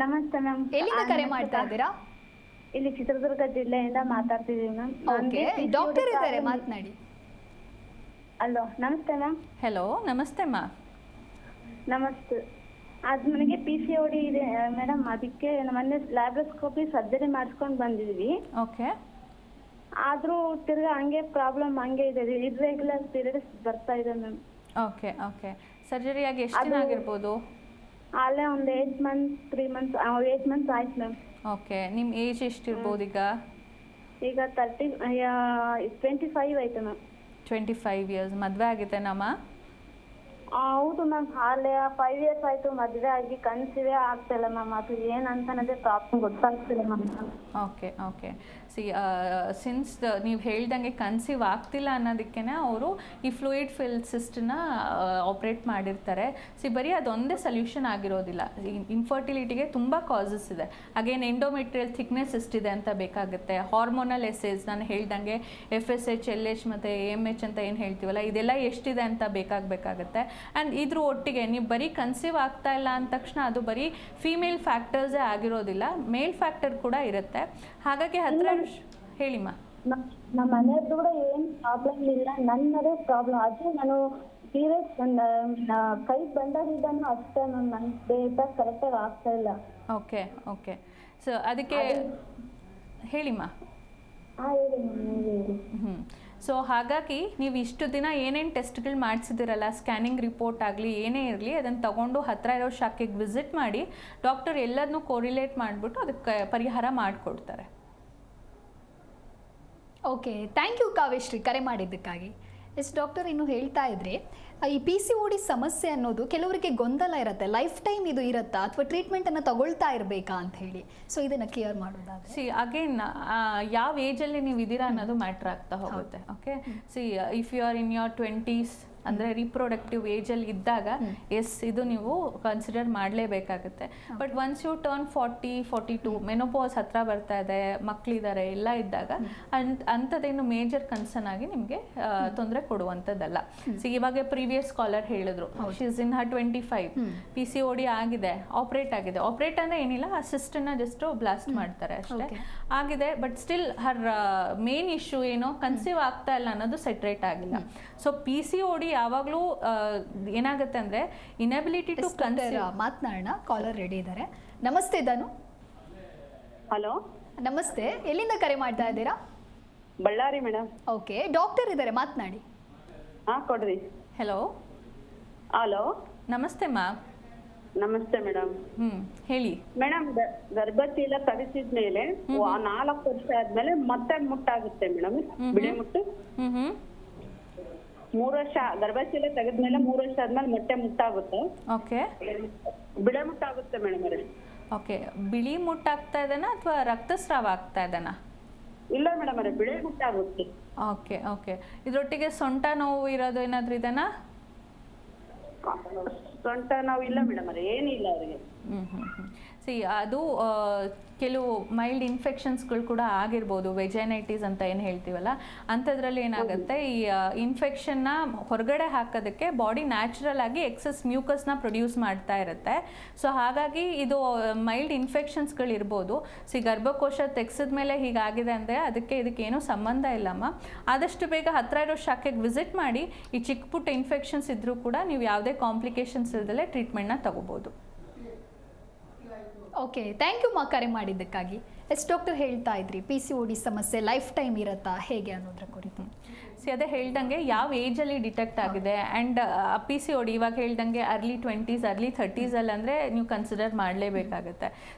ನಮಸ್ತೆ ಮ್ಯಾಮ್. ಎಲ್ಲಿಂದ ಕರೆ ಮಾಡ್ತಾ ಇದ್ದೀರಾ? ಇಲ್ಲಿ ಚಿತ್ರದುರ್ಗ ಜಿಲ್ಲೆಯಿಂದ ಮಾತಾಡ್ತಿದ್ದೀವಿ ಮ್ಯಾಮ್. ಓಕೆ, ಡಾಕ್ಟರ್ ಇದ್ದಾರೆ, ಮಾತನಾಡಿ. ಅಲೋ ನಮಸ್ತೆ ಮ್ಯಾಮ್. ಹೆಲೋ, ನಮಸ್ತೆ ಮಾ. ನಮಸ್ತೆ. ಅದು ನನಗೆ PCOD ಇದೆ ಮೇಡಮ್. ಅದಕ್ಕೆ ಮೊನ್ನೆ ಲ್ಯಾಬ್ರೋಸ್ಕೋಪಿ ಸರ್ಜರಿ ಮಾಡಿಸ್ಕೊಂಡು ಬಂದಿದ್ವಿ. ಓಕೆ ಆದರೂ ತಿರ್ಗಾ ಹಂಗೆ ಪ್ರಾಬ್ಲಮ್ ಹಂಗೆ ಇದೆ. ಇರ್ರೆಗ್ಯುಲರ್ ಪೀರಿಯಡ್ಸ್ ಬರ್ತಾ ಇದೆ ಮ್ಯಾಮ್. ಓಕೆ ಓಕೆ ಸರ್ಜರಿಯಾಗಿ ಎಷ್ಟು ದಿನ ಆಗಿರ್ಬೋದು? ಅಲ್ಲೇ ಒಂದು 8 ಮಂತ್ಸ್ 3 ಮಂತ್ಸ್ 8 ಮಂತ್ಸ್ ಆಯ್ತು ಮ್ಯಾಮ್. ಓಕೆ, ನಿಮ್ಮ ಏಜ್ ಎಷ್ಟಿರ್ಬೋದು ಈಗ? ಈಗ 25 ಆಯ್ತು ಮ್ಯಾಮ್. 25 ಇಯರ್ಸ್. ಮದುವೆ ಆಗಿದೆ ನಮ್ಮ? ಹೌದು ಮ್ಯಾಮ್. ಅಲ್ಲೇ 5 ಇಯರ್ಸ್ ಆಯ್ತು ಮದುವೆ ಆಗಿ, ಕನ್ಸಿವೇ ಆಗ್ತಿಲ್ಲ ಮ್ಯಾಮ್. ಅದು ಏನಂತ ಅನ್ನೋದೇ ಪ್ರಾಬ್ಲಮ್ ಗೊತ್ತಾಗ್ತಿಲ್ಲ ಮ್ಯಾಮ್. ಓಕೆ ಓಕೆ ಸಿನ್ಸ್ ನೀವು ಹೇಳ್ದಂಗೆ ಕನ್ಸೀವ್ ಆಗ್ತಿಲ್ಲ ಅನ್ನೋದಕ್ಕೆ ಅವರು ಈ ಫ್ಲೂಯಿಡ್ ಫಿಲ್ ಸಿಸ್ಟನ್ನ ಆಪ್ರೇಟ್ ಮಾಡಿರ್ತಾರೆ. ಬರೀ ಅದೊಂದೇ ಸೊಲ್ಯೂಷನ್ ಆಗಿರೋದಿಲ್ಲ. ಇನ್ಫರ್ಟಿಲಿಟಿಗೆ ತುಂಬ ಕಾಸಸ್ ಇದೆ. ಅಗೇನ್ ಎಂಡೋಮೆಟ್ರಿಯಲ್ ಥಿಕ್ನೆಸ್ ಎಷ್ಟಿದೆ ಅಂತ ಬೇಕಾಗುತ್ತೆ. ಹಾರ್ಮೋನಲ್ ಎಸೇಸ್ ನಾನು ಹೇಳ್ದಂಗೆ FSH LH ಮತ್ತು AMH ಅಂತ ಏನು ಹೇಳ್ತೀವಲ್ಲ, ಇದೆಲ್ಲ ಎಷ್ಟಿದೆ ಅಂತ ಬೇಕಾಗಬೇಕಾಗುತ್ತೆ. ಆ್ಯಂಡ್ ಇದ್ರ ಒಟ್ಟಿಗೆ ನೀವು ಬರೀ ಕನ್ಸೀವ್ ಆಗ್ತಾ ಇಲ್ಲ ಅಂದ ತಕ್ಷಣ ಅದು ಬರೀ ಫೀಮೇಲ್ ಫ್ಯಾಕ್ಟರ್ಸೇ ಆಗಿರೋದಿಲ್ಲ, ಮೇಲ್ ಫ್ಯಾಕ್ಟರ್ ಕೂಡ ಇರುತ್ತೆ. ಹಾಗಾಗಿ ಹೇಳಿಮ್ಮ. ನಮ್ಮ ಮನೆಯವ್ರದ್ದು ಕೂಡ ಏನು ಪ್ರಾಬ್ಲಮ್ ಇಲ್ಲ, ನನ್ನದೇ ಪ್ರಾಬ್ಲಮ್. ಅದು ನಾನು ಪೀರಿಯಡ್ಸ್ ಕೈ ಬಂದಾಗಿದ್ದಾನು ಅಷ್ಟೇ ಮ್ಯಾಮ್. ನನ್ನ ಡೇಟಾಗಿ ಕರೆಕ್ಟಾಗಿ ಆಗ್ತಾ ಇಲ್ಲ. ಓಕೆ ಓಕೆ ಸೊ ಅದಕ್ಕೆ ಹೇಳಿಮ್ಮ. ಹಾಂ ಹೇಳಿ ಮ್ಯಾಮ್, ಹೇಳಿ. ಸೊ ಹಾಗಾಗಿ ನೀವು ಇಷ್ಟು ದಿನ ಏನೇನು ಟೆಸ್ಟ್ಗಳು ಮಾಡಿಸಿದಿರಲ್ಲ, ಸ್ಕ್ಯಾನಿಂಗ್ ರಿಪೋರ್ಟ್ ಆಗಲಿ ಏನೇ ಇರಲಿ, ಅದನ್ನು ತಗೊಂಡು ಹತ್ತಿರ ಇರೋ ಶಾಖೆಗೆ ವಿಸಿಟ್ ಮಾಡಿ ಡಾಕ್ಟರ್ ಎಲ್ಲದನ್ನೂ ಕೋರಿಲೇಟ್ ಮಾಡಿಬಿಟ್ಟು ಅದಕ್ಕೆ ಪರಿಹಾರ ಮಾಡಿಕೊಡ್ತಾರೆ. ಓಕೆ, ಥ್ಯಾಂಕ್ ಯು ಕಾವ್ಯಶ್ರೀ ಕರೆ ಮಾಡಿದ್ದಕ್ಕಾಗಿ. ಡಾಕ್ಟರ್ ಇನ್ನು ಹೇಳ್ತಾ ಇದ್ರೆ ಈ PCOD ಸಮಸ್ಯೆ ಅನ್ನೋದು ಕೆಲವರಿಗೆ ಗೊಂದಲ ಇರುತ್ತೆ. ಲೈಫ್ ಟೈಮ್ ಇದು ಇರುತ್ತಾ ಅಥವಾ ಟ್ರೀಟ್ಮೆಂಟನ್ನು ತಗೊಳ್ತಾ ಇರಬೇಕಾ ಅಂತ ಹೇಳಿ. ಸೊ ಇದನ್ನು ಕ್ಲಿಯರ್ ಮಾಡೋದಾದ್ರೆ ಅಗೇನ್ ಯಾವ ಏಜಲ್ಲಿ ನೀವು ಇದ್ದೀರಾ ಅನ್ನೋದು ಮ್ಯಾಟ್ರ್ ಆಗ್ತಾ ಹೋಗುತ್ತೆ. Okay if you are in your 20s ಅಂದರೆ ರಿಪ್ರೊಡಕ್ಟಿವ್ ಏಜಲ್ಲಿ ಇದ್ದಾಗ ಇದು ನೀವು ಕನ್ಸಿಡರ್ ಮಾಡಲೇಬೇಕಾಗುತ್ತೆ. But once you turn 40-42 menopause ಹತ್ರ ಬರ್ತಾ ಇದೆ, ಮಕ್ಕಳಿದ್ದಾರೆ ಎಲ್ಲ ಇದ್ದಾಗ ಅಂಥದ್ದೇನು ಮೇಜರ್ ಕನ್ಸರ್ನ್ ಆಗಿ ನಿಮಗೆ ತೊಂದರೆ ಕೊಡುವಂಥದ್ದಲ್ಲ. ಇವಾಗ ಪ್ರೀವಿಯಸ್ ಕಾಲರ್ ಹೇಳಿದ್ರು she is in Har 25, PCOD ಆಗಿದೆ, ಆಪ್ರೇಟ್ ಆಗಿದೆ. ಆಪ್ರೇಟ್ ಅಂದರೆ ಏನಿಲ್ಲ, ಆ ಸಿಸ್ಟನ್ನ ಜಸ್ಟ್ ಬ್ಲಾಸ್ಟ್ ಮಾಡ್ತಾರೆ ಅಷ್ಟೇ ಆಗಿದೆ. But still Har main issue ಏನೋ ಕನ್ಸೀವ್ ಆಗ್ತಾ ಇಲ್ಲ ಅನ್ನೋದು ಸೆಟ್ರೇಟ್ ಆಗಿಲ್ಲ. ಸೊ PCOD ಯಾವಾಗಲೂ ಏನಾಗುತ್ತೆ ಅಂದರೆ ಇನಬಿಲಿಟಿ ಟು ಕನ್ಸೀವ್. ಮಾತನಾಡೋಣ, ಕಾಲರ್ ರೆಡಿ ಇದ್ದಾರೆ. ನಮಸ್ತೆ ಧನು. ಹಲೋ ನಮಸ್ತೆ, ಎಲ್ಲಿಂದ ಕರೆ ಮಾಡ್ತಾ ಇದ್ದೀರಾ? ಬಳ್ಳಾರಿ ಮೇಡಮ್. ಓಕೆ, ಡಾಕ್ಟರ್ ಇದ್ದಾರೆ, ಮಾತನಾಡಿ. ಹಾಂ ಕೊಡ್ರಿ. ಹೆಲೋ ಹಲೋ ನಮಸ್ತೆ ಮಾ. ನಮಸ್ತೆ ಮೇಡಮ್. ಹೇಳಿ ಮೇಡಮ್. ಗರ್ಭಚೀಲ ತರಿಸಿದ್ಮೇಲೆ 4 ವರ್ಷ ಆದ್ಮೇಲೆ ಮತ್ತೆ ಮುಟ್ಟಾಗುತ್ತೆ ಮೇಡಮ್, ಬಿಳಿ ಮುಟ್ಟು. 3 ವರ್ಷ ಗರ್ಭಚೀಲ ತೆಗೆದ್ಮೇಲೆ 3 ವರ್ಷ ಆದ್ಮೇಲೆ ಮತ್ತೆ ಮುಟ್ಟಾಗುತ್ತೆ. ಓಕೆ, ಬಿಳಿ ಮುಟ್ಟಾಗುತ್ತೆ ಮೇಡಮ್ ಅವರೇ. ಓಕೆ, ಬಿಳಿ ಮುಟ್ಟಾಗ್ತಾ ಇದೆನಾ ಅಥವಾ ರಕ್ತಸ್ರಾವ ಆಗ್ತಾ ಇದೆನಾ? ಇಲ್ಲ ಮೇಡಮ್ ಅವರೇ, ಬಿಳಿ ಮುಟ್ಟಾಗುತ್ತೆ. ಓಕೆ ಓಕೆ ಇದರೊಟ್ಟಿಗೆ ಸೊಂಟ ನೋವು ಇರೋದು ಏನಾದರೂ ಇದೆನಾ? ಸೊಂಟ ನೋವು ಇಲ್ಲ ಮೇಡಮ್ ಅವರೇ, ಏನಿಲ್ಲ ಅವರಿಗೆ. ಅದು ಕೆಲವು ಮೈಲ್ಡ್ ಇನ್ಫೆಕ್ಷನ್ಸ್ಗಳು ಕೂಡ ಆಗಿರ್ಬೋದು, ವೆಜೈನೈಟಿಸ್ ಅಂತ ಏನು ಹೇಳ್ತೀವಲ್ಲ ಅಂಥದ್ರಲ್ಲಿ ಏನಾಗುತ್ತೆ, ಈ ಇನ್ಫೆಕ್ಷನ್ನ ಹೊರಗಡೆ ಹಾಕೋದಕ್ಕೆ ಬಾಡಿ ನ್ಯಾಚುರಲ್ ಆಗಿ ಎಕ್ಸಸ್ ಮ್ಯೂಕಸ್ನ ಪ್ರೊಡ್ಯೂಸ್ ಮಾಡ್ತಾ ಇರುತ್ತೆ. ಸೊ ಹಾಗಾಗಿ ಇದು ಮೈಲ್ಡ್ ಇನ್ಫೆಕ್ಷನ್ಸ್ಗಳಿರ್ಬೋದು. ಗರ್ಭಕೋಶ ತೆಗೆಸಿದ ಮೇಲೆ ಹೀಗಾಗಿದೆ ಅಂದರೆ ಇದಕ್ಕೆ ಏನೂ ಸಂಬಂಧ ಇಲ್ಲಮ್ಮ. ಆದಷ್ಟು ಬೇಗ ಹತ್ತಿರ ಇರೋ ಶಾಖೆಗೆ ವಿಸಿಟ್ ಮಾಡಿ ಈ ಚಿಕ್ಕ ಪುಟ್ಟ ಇನ್ಫೆಕ್ಷನ್ಸ್ ಇದ್ದರೂ ಕೂಡ ನೀವು ಯಾವುದೇ ಕಾಂಪ್ಲಿಕೇಶನ್ಸ್ ಇಲ್ದಲೇ ಟ್ರೀಟ್ಮೆಂಟ್ನ ತಗೋಬೋದು. ಓಕೆ, ಥ್ಯಾಂಕ್ ಯು ಮಾ ಕರೆ ಮಾಡಿದ್ದಕ್ಕಾಗಿ. ಡಾಕ್ಟರ್ ಹೇಳ್ತಾ ಇದ್ರಿ PCOD ಸಮಸ್ಯೆ ಲೈಫ್ ಟೈಮ್ ಇರುತ್ತಾ ಹೇಗೆ ಅನ್ನೋದ್ರ ಕುರಿತು. ಅದೇ ಹೇಳ್ದಂಗೆ ಯಾವ ಏಜಲ್ಲಿ ಡಿಟೆಕ್ಟ್ ಆಗಿದೆ ಆ್ಯಂಡ್ PCOD ಇವಾಗ ಹೇಳ್ದಂಗೆ ಅರ್ಲಿ 20s ಅರ್ಲಿ 30s ಅಂದರೆ ನೀವು ಕನ್ಸಿಡರ್ ಮಾಡಲೇಬೇಕಾಗುತ್ತೆ.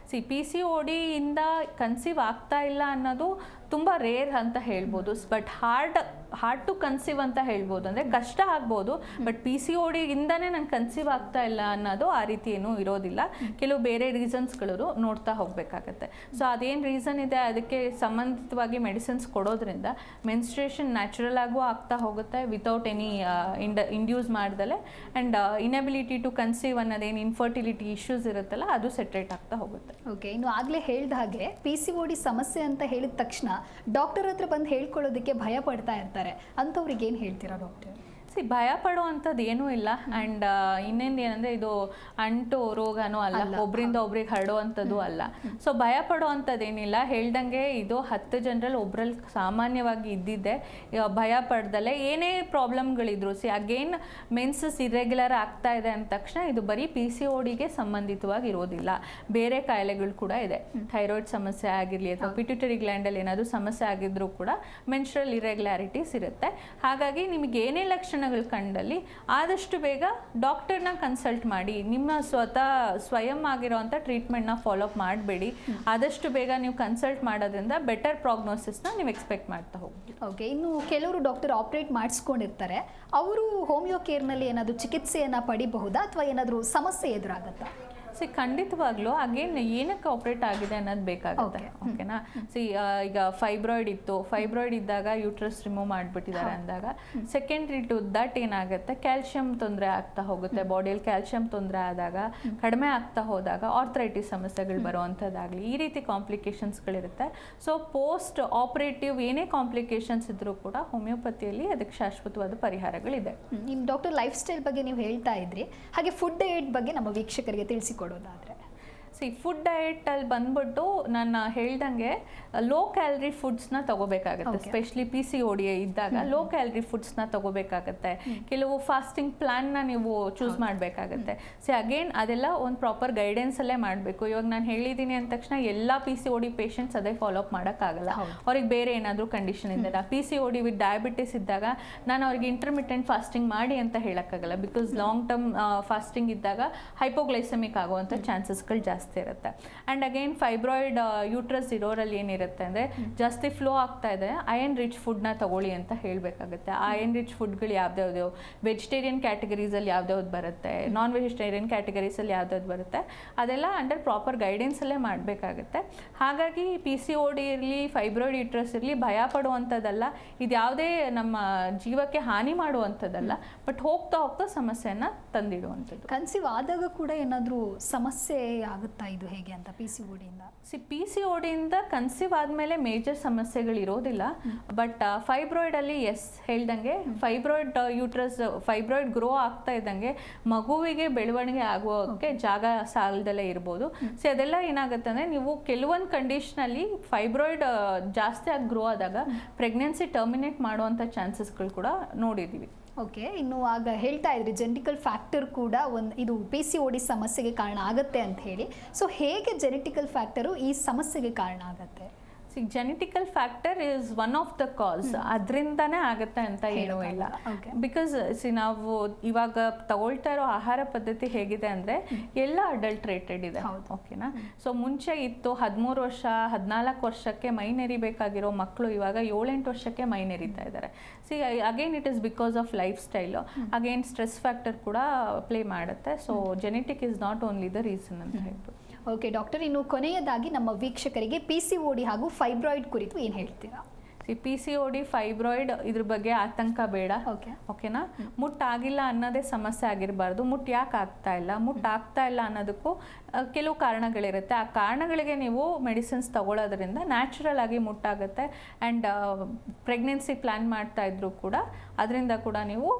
PCOD ಇಂದ ಕನ್ಸೀವ್ ಆಗ್ತಾ ಇಲ್ಲ ಅನ್ನೋದು ತುಂಬ ರೇರ್ ಅಂತ ಹೇಳ್ಬೋದು. ಬಟ್ ಹಾರ್ಡ್ ಟು ಕನ್ಸೀವ್ ಅಂತ ಹೇಳ್ಬೋದು. ಅಂದರೆ ಕಷ್ಟ ಆಗ್ಬೋದು, ಬಟ್ PCOD ಇಂದನೇ ನಂಗೆ ಕನ್ಸೀವ್ ಆಗ್ತಾ ಇಲ್ಲ ಅನ್ನೋದು ಆ ರೀತಿ ಏನೂ ಇರೋದಿಲ್ಲ. ಕೆಲವು ಬೇರೆ ರೀಸನ್ಸ್ಗಳು ನೋಡ್ತಾ ಹೋಗಬೇಕಾಗತ್ತೆ. ಸೊ ಅದೇನು ರೀಸನ್ ಇದೆ ಅದಕ್ಕೆ ಸಂಬಂಧಿತವಾಗಿ ಮೆಡಿಸಿನ್ಸ್ ಕೊಡೋದ್ರಿಂದ ಮೆನ್ಸ್ಟ್ರೇಷನ್ ನ್ಯಾಚುರಲ್ ಆಗು ಆಗ್ತಾ ಹೋಗುತ್ತೆ ವಿತೌಟ್ ಎನಿ ಇಂಡ್ಯೂಸ್ ಮಾಡ್ದಲೆ. ಆ್ಯಂಡ್ ಇನಬಿಲಿಟಿ ಟು ಕನ್ಸೀವ್ ಅನ್ನೋದೇನು ಇನ್ಫರ್ಟಿಲಿಟಿ ಇಶ್ಯೂಸ್ ಇರುತ್ತಲ್ಲ ಅದು ಸೆಟ್ರೇಟ್ ಆಗ್ತಾ ಹೋಗುತ್ತೆ. ಓಕೆ, ಇನ್ನು ಆಗಲೇ ಹೇಳ್ದ ಹಾಗೆ PCOD ಸಮಸ್ಯೆ ಅಂತ ಹೇಳಿದ ತಕ್ಷಣ ಡಾಕ್ಟರ್ ಹತ್ರ ಬಂದು ಹೇಳ್ಕೊಳ್ಳೋದಕ್ಕೆ ಭಯ ಪಡ್ತಾ ಇರ್ತಾರೆ. ಅಂಥವ್ರಿಗೆ ಏನು ಹೇಳ್ತೀರಾ ಡಾಕ್ಟರ್? ಭಯ ಪಡುವಂಥದ್ದು ಏನೂ ಇಲ್ಲ. ಆ್ಯಂಡ್ ಇನ್ನೊಂದು ಏನಂದರೆ ಇದು ಅಂಟು ರೋಗನೂ ಅಲ್ಲ, ಒಬ್ಬರಿಂದ ಒಬ್ರಿಗೆ ಹರಡುವಂಥದ್ದು ಅಲ್ಲ. ಸೊ ಭಯ ಪಡುವಂಥದ್ದು ಏನಿಲ್ಲ. ಹೇಳ್ದಂಗೆ ಇದು 10 ಜನರಲ್ಲಿ ಒಬ್ಬರಲ್ಲಿ ಸಾಮಾನ್ಯವಾಗಿ ಇದ್ದಿದ್ದೆ. ಭಯ ಪಡ್ದಲೆ ಏನೇ ಪ್ರಾಬ್ಲಮ್ಗಳಿದ್ರು ಅಗೇನ್ ಮೆನ್ಸಸ್ ಇರೆಗ್ಯುಲರ್ ಆಗ್ತಾ ಇದೆ ಅಂದ ತಕ್ಷಣ ಇದು ಬರೀ PCODಗೆ ಸಂಬಂಧಿತವಾಗಿ ಇರೋದಿಲ್ಲ, ಬೇರೆ ಕಾಯಿಲೆಗಳು ಕೂಡ ಇದೆ. ಥೈರಾಯ್ಡ್ ಸಮಸ್ಯೆ ಆಗಿರಲಿ ಅಥವಾ ಪಿಟ್ಯೂಟರಿ ಗ್ಲ್ಯಾಂಡಲ್ಲಿ ಏನಾದರೂ ಸಮಸ್ಯೆ ಆಗಿದ್ರೂ ಕೂಡ ಮೆನ್ಸ್ಟ್ರಲ್ ಇರೆಗ್ಯುಲಾರಿಟೀಸ್ ಇರುತ್ತೆ. ಹಾಗಾಗಿ ನಿಮಗೆ ಏನೇ ಲಕ್ಷಣಗಳು ಕಂಡಲ್ಲಿ ಆದಷ್ಟು ಬೇಗ ಡಾಕ್ಟರ್ನ ಕನ್ಸಲ್ಟ್ ಮಾಡಿ. ನಿಮ್ಮ ಸ್ವಯಂ ಆಗಿರೋವಂಥ ಟ್ರೀಟ್ಮೆಂಟ್ನ ಫಾಲೋಅಪ್ ಮಾಡಬೇಡಿ. ಆದಷ್ಟು ಬೇಗ ನೀವು ಕನ್ಸಲ್ಟ್ ಮಾಡೋದ್ರಿಂದ ಬೆಟರ್ ಪ್ರಾಗ್ನೋಸಿಸ್ನ ನೀವು ಎಕ್ಸ್ಪೆಕ್ಟ್ ಮಾಡ್ತಾ ಹೋಗ್ತೀವಿ. ಓಕೆ, ಇನ್ನು ಕೆಲವರು ಡಾಕ್ಟರ್ ಆಪ್ರೇಟ್ ಮಾಡಿಸ್ಕೊಂಡಿರ್ತಾರೆ, ಅವರು ಹೋಮಿಯೋ ಕೇರ್ನಲ್ಲಿ ಏನಾದರೂ ಚಿಕಿತ್ಸೆಯನ್ನು ಪಡಿಬಹುದಾ ಅಥವಾ ಏನಾದರೂ ಸಮಸ್ಯೆ ಎದುರಾಗುತ್ತಾ? ಖಂಡಿತವಾಗ್ಲೂ ಅಗೇನ್ ಏನಕ್ಕೆ ಆಪ್ರೇಟ್ ಆಗಿದೆ ಅನ್ನೋದು ಬೇಕಾಗುತ್ತೆ. ಓಕೆನಾ? ಈಗ ಫೈಬ್ರಾಯ್ಡ್ ಇತ್ತು, ಫೈಬ್ರಾಯ್ಡ್ ಇದ್ದಾಗ ಯೂಟ್ರಸ್ ರಿಮೂವ್ ಮಾಡಿಬಿಟ್ಟಿದ್ದಾರೆ ಅಂದಾಗ ಸೆಕೆಂಡ್ರಿ ಟು ದಟ್ ಏನಾಗುತ್ತೆ, ಕ್ಯಾಲ್ಶಿಯಂ ತೊಂದರೆ ಆಗ್ತಾ ಹೋಗುತ್ತೆ. ಬಾಡಿಯಲ್ಲಿ ಕ್ಯಾಲ್ಶಿಯಂ ತೊಂದರೆ ಆದಾಗ, ಕಡಿಮೆ ಆಗ್ತಾ ಹೋದಾಗ ಆರ್ಥರೈಟಿಸ್ ಸಮಸ್ಯೆಗಳು ಬರುವಂಥದ್ದಾಗಲಿ ಈ ರೀತಿ ಕಾಂಪ್ಲಿಕೇಶನ್ಸ್ಗಳಿರುತ್ತೆ. ಸೊ ಪೋಸ್ಟ್ ಆಪರೇಟಿವ್ ಏನೇ ಕಾಂಪ್ಲಿಕೇಶನ್ಸ್ ಇದ್ರೂ ಕೂಡ ಹೋಮಿಯೋಪತಿಯಲ್ಲಿ ಅದಕ್ಕೆ ಶಾಶ್ವತವಾದ ಪರಿಹಾರಗಳಿದೆ. ನಿಮ್ಮ ಡಾಕ್ಟರ್ ಲೈಫ್ ಸ್ಟೈಲ್ ಬಗ್ಗೆ ನೀವು ಹೇಳ್ತಾ ಇದ್ರಿ, ಹಾಗೆ ಫುಡ್ ಡಯಟ್ ಬಗ್ಗೆ ನಮ್ಮ ವೀಕ್ಷಕರಿಗೆ ತಿಳಿಸಿಕೊಡೋದಾದರೆ? ಫುಡ್ ಡಯಟಲ್ಲಿ ಬಂದ್ಬಿಟ್ಟು ನಾನು ಹೇಳ್ದಂಗೆ ಲೋ ಕ್ಯಾಲರಿ ಫುಡ್ಸ್ನ ತಗೋಬೇಕಾಗತ್ತೆ. ಸ್ಪೆಷಲಿ PCOD ಇದ್ದಾಗ ಲೋ ಕ್ಯಾಲರಿ ಫುಡ್ಸ್ನ ತಗೋಬೇಕಾಗತ್ತೆ. ಕೆಲವು ಫಾಸ್ಟಿಂಗ್ ಪ್ಲ್ಯಾನ್ನ ನೀವು ಚೂಸ್ ಮಾಡಬೇಕಾಗತ್ತೆ. ಅಗೇನ್ ಅದೆಲ್ಲ ಒಂದು ಪ್ರಾಪರ್ ಗೈಡೆನ್ಸಲ್ಲೇ ಮಾಡಬೇಕು. ಇವಾಗ ನಾನು ಹೇಳಿದ್ದೀನಿ ಅಂದ ತಕ್ಷಣ ಎಲ್ಲ PCOD ಪೇಷಂಟ್ಸ್ ಅದೇ ಫಾಲೋಅಪ್ ಮಾಡೋಕ್ಕಾಗಲ್ಲ. ಅವ್ರಿಗೆ ಬೇರೆ ಏನಾದರೂ ಕಂಡೀಷನ್ ಇದ್ದಾಗ PCOD ವಿತ್ ಡಯಾಬಿಟಿಸ್ ಇದ್ದಾಗ ನಾನು ಅವ್ರಿಗೆ ಇಂಟರ್ಮಿಟೆಂಟ್ ಫಾಸ್ಟಿಂಗ್ ಮಾಡಿ ಅಂತ ಹೇಳೋಕ್ಕಾಗಲ್ಲ. ಬಿಕಾಸ್ ಲಾಂಗ್ ಟರ್ಮ್ ಫಾಸ್ಟಿಂಗ್ ಇದ್ದಾಗ ಹೈಪೋಗ್ಲೈಸೆಮಿಕ್ ಆಗುವಂಥ ಚಾನ್ಸಸ್ಗಳು ಜಾಸ್ತಿ ಇರುತ್ತೆ. ಆ್ಯಂಡ್ ಅಗೇನ್ ಫೈಬ್ರಾಯ್ಡ್ ಯೂಟ್ರಸ್ ಇರೋರಲ್ಲಿ ಏನಿರುತ್ತೆ ಅಂದರೆ ಜಾಸ್ತಿ ಫ್ಲೋ ಆಗ್ತಾ ಇದೆ, ಅಯನ್ ರಿಚ್ ಫುಡ್ನ ತಗೊಳ್ಳಿ ಅಂತ ಹೇಳಬೇಕಾಗುತ್ತೆ. ಅಯನ್ ರಿಚ್ ಫುಡ್ಗಳು ಯಾವ್ದ್ಯಾವ್ದು ವೆಜಿಟೇರಿಯನ್ ಕ್ಯಾಟಗರೀಸಲ್ಲಿ ಯಾವ್ದ್ಯಾವ್ದು ಬರುತ್ತೆ, ನಾನ್ ವೆಜಿಟೇರಿಯನ್ ಕ್ಯಾಟಗರೀಸಲ್ಲಿ ಯಾವ್ದಾವ್ದು ಬರುತ್ತೆ, ಅದೆಲ್ಲ ಅಂಡರ್ ಪ್ರಾಪರ್ ಗೈಡೆನ್ಸಲ್ಲೇ ಮಾಡಬೇಕಾಗುತ್ತೆ. ಹಾಗಾಗಿ PCOD ಇರಲಿ, ಫೈಬ್ರಾಯ್ಡ್ ಯೂಟ್ರಸ್ ಇರಲಿ ಭಯ ಪಡುವಂಥದ್ದಲ್ಲ. ಇದು ಯಾವುದೇ ನಮ್ಮ ಜೀವಕ್ಕೆ ಹಾನಿ ಮಾಡುವಂಥದ್ದಲ್ಲ, ಬಟ್ ಹೋಗ್ತಾ ಹೋಗ್ತಾ ಸಮಸ್ಯೆಯನ್ನು ತಂದಿಡುವಂಥದ್ದು. ಕನ್ಸೀವ್ ಆದಾಗ ಕೂಡ ಏನಾದರೂ ಸಮಸ್ಯೆ ಆಗುತ್ತೆ ಇದು ಹೇಗೆ ಅಂತ PCODಯಿಂದ? PCODಯಿಂದ ಕನ್ಸೀವ್ ಆದಮೇಲೆ ಮೇಜರ್ ಸಮಸ್ಯೆಗಳಿರೋದಿಲ್ಲ. ಬಟ್ ಫೈಬ್ರಾಯ್ಡಲ್ಲಿ ಹೇಳ್ದಂಗೆ ಫೈಬ್ರಾಯ್ಡ್ ಯೂಟ್ರಸ್ ಫೈಬ್ರಾಯ್ಡ್ ಗ್ರೋ ಆಗ್ತಾ ಇದ್ದಂಗೆ ಮಗುವಿಗೆ ಬೆಳವಣಿಗೆ ಆಗೋಕ್ಕೆ ಜಾಗ ಸಾಲದಲ್ಲೇ ಇರ್ಬೋದು. ಅದೆಲ್ಲ ಏನಾಗುತ್ತೆ ಅಂದರೆ ನೀವು ಕೆಲವೊಂದು ಕಂಡೀಷನಲ್ಲಿ ಫೈಬ್ರಾಯ್ಡ್ ಜಾಸ್ತಿ ಆಗಿ ಗ್ರೋ ಆದಾಗ ಪ್ರೆಗ್ನೆನ್ಸಿ ಟರ್ಮಿನೇಟ್ ಮಾಡುವಂಥ ಚಾನ್ಸಸ್ಗಳು ಕೂಡ ನೋಡಿದ್ದೀವಿ. ಓಕೆ, ಇನ್ನು ಆಗ ಹೇಳ್ತಾ ಇದ್ರಿ ಜೆನೆಟಿಕಲ್ ಫ್ಯಾಕ್ಟರ್ ಕೂಡ ಇದು PCOD ಸಮಸ್ಯೆಗೆ ಕಾರಣ ಆಗುತ್ತೆ ಅಂತ ಹೇಳಿ. ಸೊ ಹೇಗೆ ಜೆನೆಟಿಕಲ್ ಫ್ಯಾಕ್ಟರು ಈ ಸಮಸ್ಯೆಗೆ ಕಾರಣ ಆಗುತ್ತೆ? Genetical factor is one of the ಕಾಸ್. ಅದರಿಂದನೇ ಆಗುತ್ತೆ ಅಂತ ಏನೂ ಇಲ್ಲ. ಬಿಕಾಸ್ ನಾವು ಇವಾಗ ತಗೊಳ್ತಾ ಇರೋ ಆಹಾರ ಪದ್ಧತಿ ಹೇಗಿದೆ ಅಂದರೆ ಎಲ್ಲ ಅಡಲ್ಟ್ರೇಟೆಡ್ ಇದೆ. ಓಕೆನಾ? ಸೊ ಮುಂಚೆ ಇತ್ತು 13 ವರ್ಷ 14 ವರ್ಷಕ್ಕೆ ಮೈ ನೆರಿಬೇಕಾಗಿರೋ ಮಕ್ಕಳು ಇವಾಗ 7-8 ವರ್ಷಕ್ಕೆ ಮೈ ನೆರಿತಾ ಇದ್ದಾರೆ. Again it is because of life style. Again stress factor ಕೂಡ ಪ್ಲೇ ಮಾಡುತ್ತೆ. So genetic is not only the reason ಅಂತ ಹೇಳ್ಬೋದು. ಓಕೆ ಡಾಕ್ಟರ್, ಇನ್ನು ಕೊನೆಯದಾಗಿ ನಮ್ಮ ವೀಕ್ಷಕರಿಗೆ PCOD ಹಾಗೂ ಫೈಬ್ರಾಯ್ಡ್ ಕುರಿತು ಏನು ಹೇಳ್ತೀರಾ? PCOD ಫೈಬ್ರಾಯ್ಡ್ ಇದ್ರ ಬಗ್ಗೆ ಆತಂಕ ಬೇಡ. ಓಕೆನಾ? ಮುಟ್ಟಾಗಿಲ್ಲ ಅನ್ನೋದೇ ಸಮಸ್ಯೆ ಆಗಿರಬಾರ್ದು. ಮುಟ್ಟು ಯಾಕೆ ಆಗ್ತಾ ಇಲ್ಲ, ಮುಟ್ಟಾಗ್ತಾ ಇಲ್ಲ ಅನ್ನೋದಕ್ಕೂ ಕೆಲವು ಕಾರಣಗಳಿರುತ್ತೆ. ಆ ಕಾರಣಗಳಿಗೆ ನೀವು ಮೆಡಿಸಿನ್ಸ್ ತಗೊಳ್ಳೋದ್ರಿಂದ ನ್ಯಾಚುರಲ್ ಆಗಿ ಮುಟ್ಟಾಗುತ್ತೆ. ಆ್ಯಂಡ್ ಪ್ರೆಗ್ನೆನ್ಸಿ ಪ್ಲ್ಯಾನ್ ಮಾಡ್ತಾ ಇದ್ರೂ ಕೂಡ ಅದರಿಂದ ಕೂಡ ನೀವು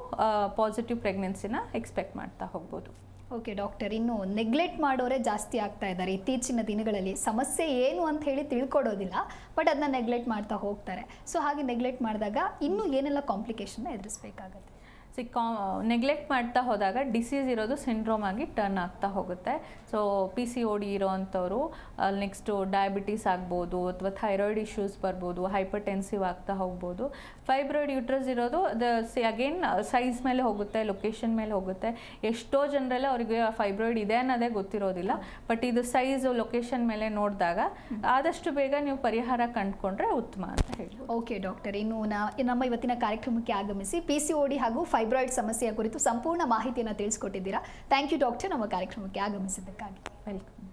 ಪಾಸಿಟಿವ್ ಪ್ರೆಗ್ನೆನ್ಸಿನ ಎಕ್ಸ್ಪೆಕ್ಟ್ ಮಾಡ್ತಾ ಹೋಗ್ಬೋದು. ಓಕೆ ಡಾಕ್ಟರ್, ಇನ್ನು ನೆಗ್ಲೆಕ್ಟ್ ಮಾಡೋರೇ ಜಾಸ್ತಿ ಆಗ್ತಾ ಇದ್ದಾರೆ ಇತ್ತೀಚಿನ ದಿನಗಳಲ್ಲಿ. ಸಮಸ್ಯೆ ಏನು ಅಂತ ಹೇಳಿ ತಿಳ್ಕೊಡೋದಿಲ್ಲ, ಬಟ್ ಅದನ್ನ ನೆಗ್ಲೆಕ್ಟ್ ಮಾಡ್ತಾ ಹೋಗ್ತಾರೆ. ಸೊ ಹಾಗೆ ನೆಗ್ಲೆಕ್ಟ್ ಮಾಡಿದಾಗ ಇನ್ನೂ ಏನೆಲ್ಲ ಕಾಂಪ್ಲಿಕೇಶನ್ನ ಎದುರಿಸಬೇಕಾಗತ್ತೆ? ನೆಗ್ಲೆಕ್ಟ್ ಮಾಡ್ತಾ ಹೋದಾಗ ಡಿಸೀಸ್ ಇರೋದು ಸಿಂಡ್ರೋಮ್ ಆಗಿ ಟರ್ನ್ ಆಗ್ತಾ ಹೋಗುತ್ತೆ. ಸೊ PCOD ಇರೋವಂಥವ್ರು ನೆಕ್ಸ್ಟು ಡಯಾಬಿಟೀಸ್ ಆಗ್ಬೋದು, ಅಥವಾ ಥೈರಾಯ್ಡ್ ಇಶ್ಯೂಸ್ ಬರ್ಬೋದು, ಹೈಪರ್ ಟೆನ್ಸಿವ್ ಆಗ್ತಾ ಹೋಗ್ಬೋದು. ಫೈಬ್ರಾಯ್ಡ್ ಯೂಟ್ರಸ್ ಇರೋದು ಅಗೇನ್ ಸೈಜ್ ಮೇಲೆ ಹೋಗುತ್ತೆ, ಲೊಕೇಶನ್ ಮೇಲೆ ಹೋಗುತ್ತೆ. ಎಷ್ಟೋ ಜನರಲ್ಲೇ ಅವರಿಗೆ ಫೈಬ್ರಾಯ್ಡ್ ಇದೆ ಅನ್ನೋದೇ ಗೊತ್ತಿರೋದಿಲ್ಲ. ಬಟ್ ಇದು ಸೈಜು ಲೊಕೇಶನ್ ಮೇಲೆ ನೋಡಿದಾಗ ಆದಷ್ಟು ಬೇಗ ನೀವು ಪರಿಹಾರ ಕಂಡುಕೊಂಡ್ರೆ ಉತ್ತಮ ಅಂತ ಹೇಳಿ. ಓಕೆ ಡಾಕ್ಟರ್, ಇನ್ನು ನಮ್ಮ ಇವತ್ತಿನ ಕಾರ್ಯಕ್ರಮಕ್ಕೆ ಆಗಮಿಸಿ PCOD ಹಾಗೂ ಫೈಬ್ರಾಯ್ಡ್ ಸಮಸ್ಯೆಯ ಕುರಿತು ಸಂಪೂರ್ಣ ಮಾಹಿತಿಯನ್ನು ತಿಳಿಸ್ಕೊಟ್ಟಿದ್ದೀರಾ. ಥ್ಯಾಂಕ್ ಯು ಡಾಕ್ಟರ್, ನಮ್ಮ ಕಾರ್ಯಕ್ರಮಕ್ಕೆ ಆಗಮಿಸಿದ್ದಕ್ಕಾಗಿ. ವೆಲ್ಕಮ್.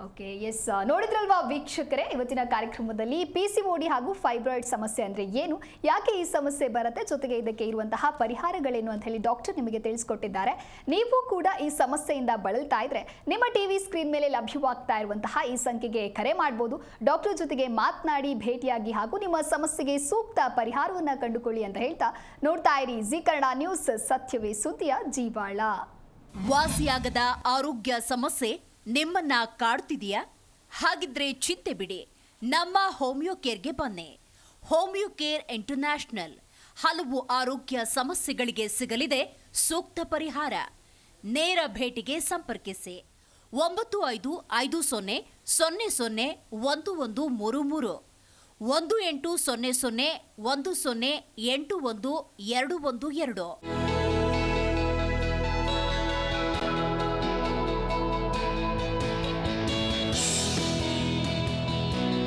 ಓಕೆ, ಎಸ್, ನೋಡಿದ್ರಲ್ವಾ ವೀಕ್ಷಕರೇ, ಇವತ್ತಿನ ಕಾರ್ಯಕ್ರಮದಲ್ಲಿ PCOD ಹಾಗೂ ಫೈಬ್ರಾಯ್ಡ್ ಸಮಸ್ಯೆ ಅಂದರೆ ಏನು, ಯಾಕೆ ಈ ಸಮಸ್ಯೆ ಬರುತ್ತೆ, ಜೊತೆಗೆ ಇದಕ್ಕೆ ಇರುವಂತಹ ಪರಿಹಾರಗಳೇನು ಅಂತ ಹೇಳಿ ಡಾಕ್ಟರ್ ನಿಮಗೆ ತಿಳಿಸ್ಕೊಟ್ಟಿದ್ದಾರೆ. ನೀವು ಕೂಡ ಈ ಸಮಸ್ಯೆಯಿಂದ ಬಳಲ್ತಾ ಇದ್ರೆ ನಿಮ್ಮ ಟಿವಿ ಸ್ಕ್ರೀನ್ ಮೇಲೆ ಲಭ್ಯವಾಗ್ತಾ ಇರುವಂತಹ ಈ ಸಂಖ್ಯೆಗೆ ಕರೆ ಮಾಡಬಹುದು. ಡಾಕ್ಟರ್ ಜೊತೆಗೆ ಮಾತನಾಡಿ, ಭೇಟಿಯಾಗಿ ಹಾಗೂ ನಿಮ್ಮ ಸಮಸ್ಯೆಗೆ ಸೂಕ್ತ ಪರಿಹಾರವನ್ನು ಕಂಡುಕೊಳ್ಳಿ ಅಂತ ಹೇಳ್ತಾ ನೋಡ್ತಾ ಇರಿ ಜಿ ಕನ್ನಡ ನ್ಯೂಸ್, ಸತ್ಯವೇ ಸುದ್ದಿಯ ಜೀವಾಳ. ವಾಸಿಯಾಗದ ಆರೋಗ್ಯ ಸಮಸ್ಯೆ ನಿಮ್ಮನ್ನ ಕಾಡ್ತಿದೆಯಾ? ಹಾಗಿದ್ರೆ ಚಿಂತೆ ಬಿಡಿ, ನಮ್ಮ ಹೋಮಿಯೋ ಕೇರ್ಗೆ ಬನ್ನಿ. ಹೋಮಿಯೋ ಕೇರ್ ಇಂಟರ್ನ್ಯಾಷನಲ್ ಹಲವು ಆರೋಗ್ಯ ಸಮಸ್ಯೆಗಳಿಗೆ ಸಿಗಲಿದೆ ಸೂಕ್ತ ಪರಿಹಾರ. ನೇರ ಭೇಟಿಗೆ ಸಂಪರ್ಕಿಸಿ 9550001133 1800 10811212.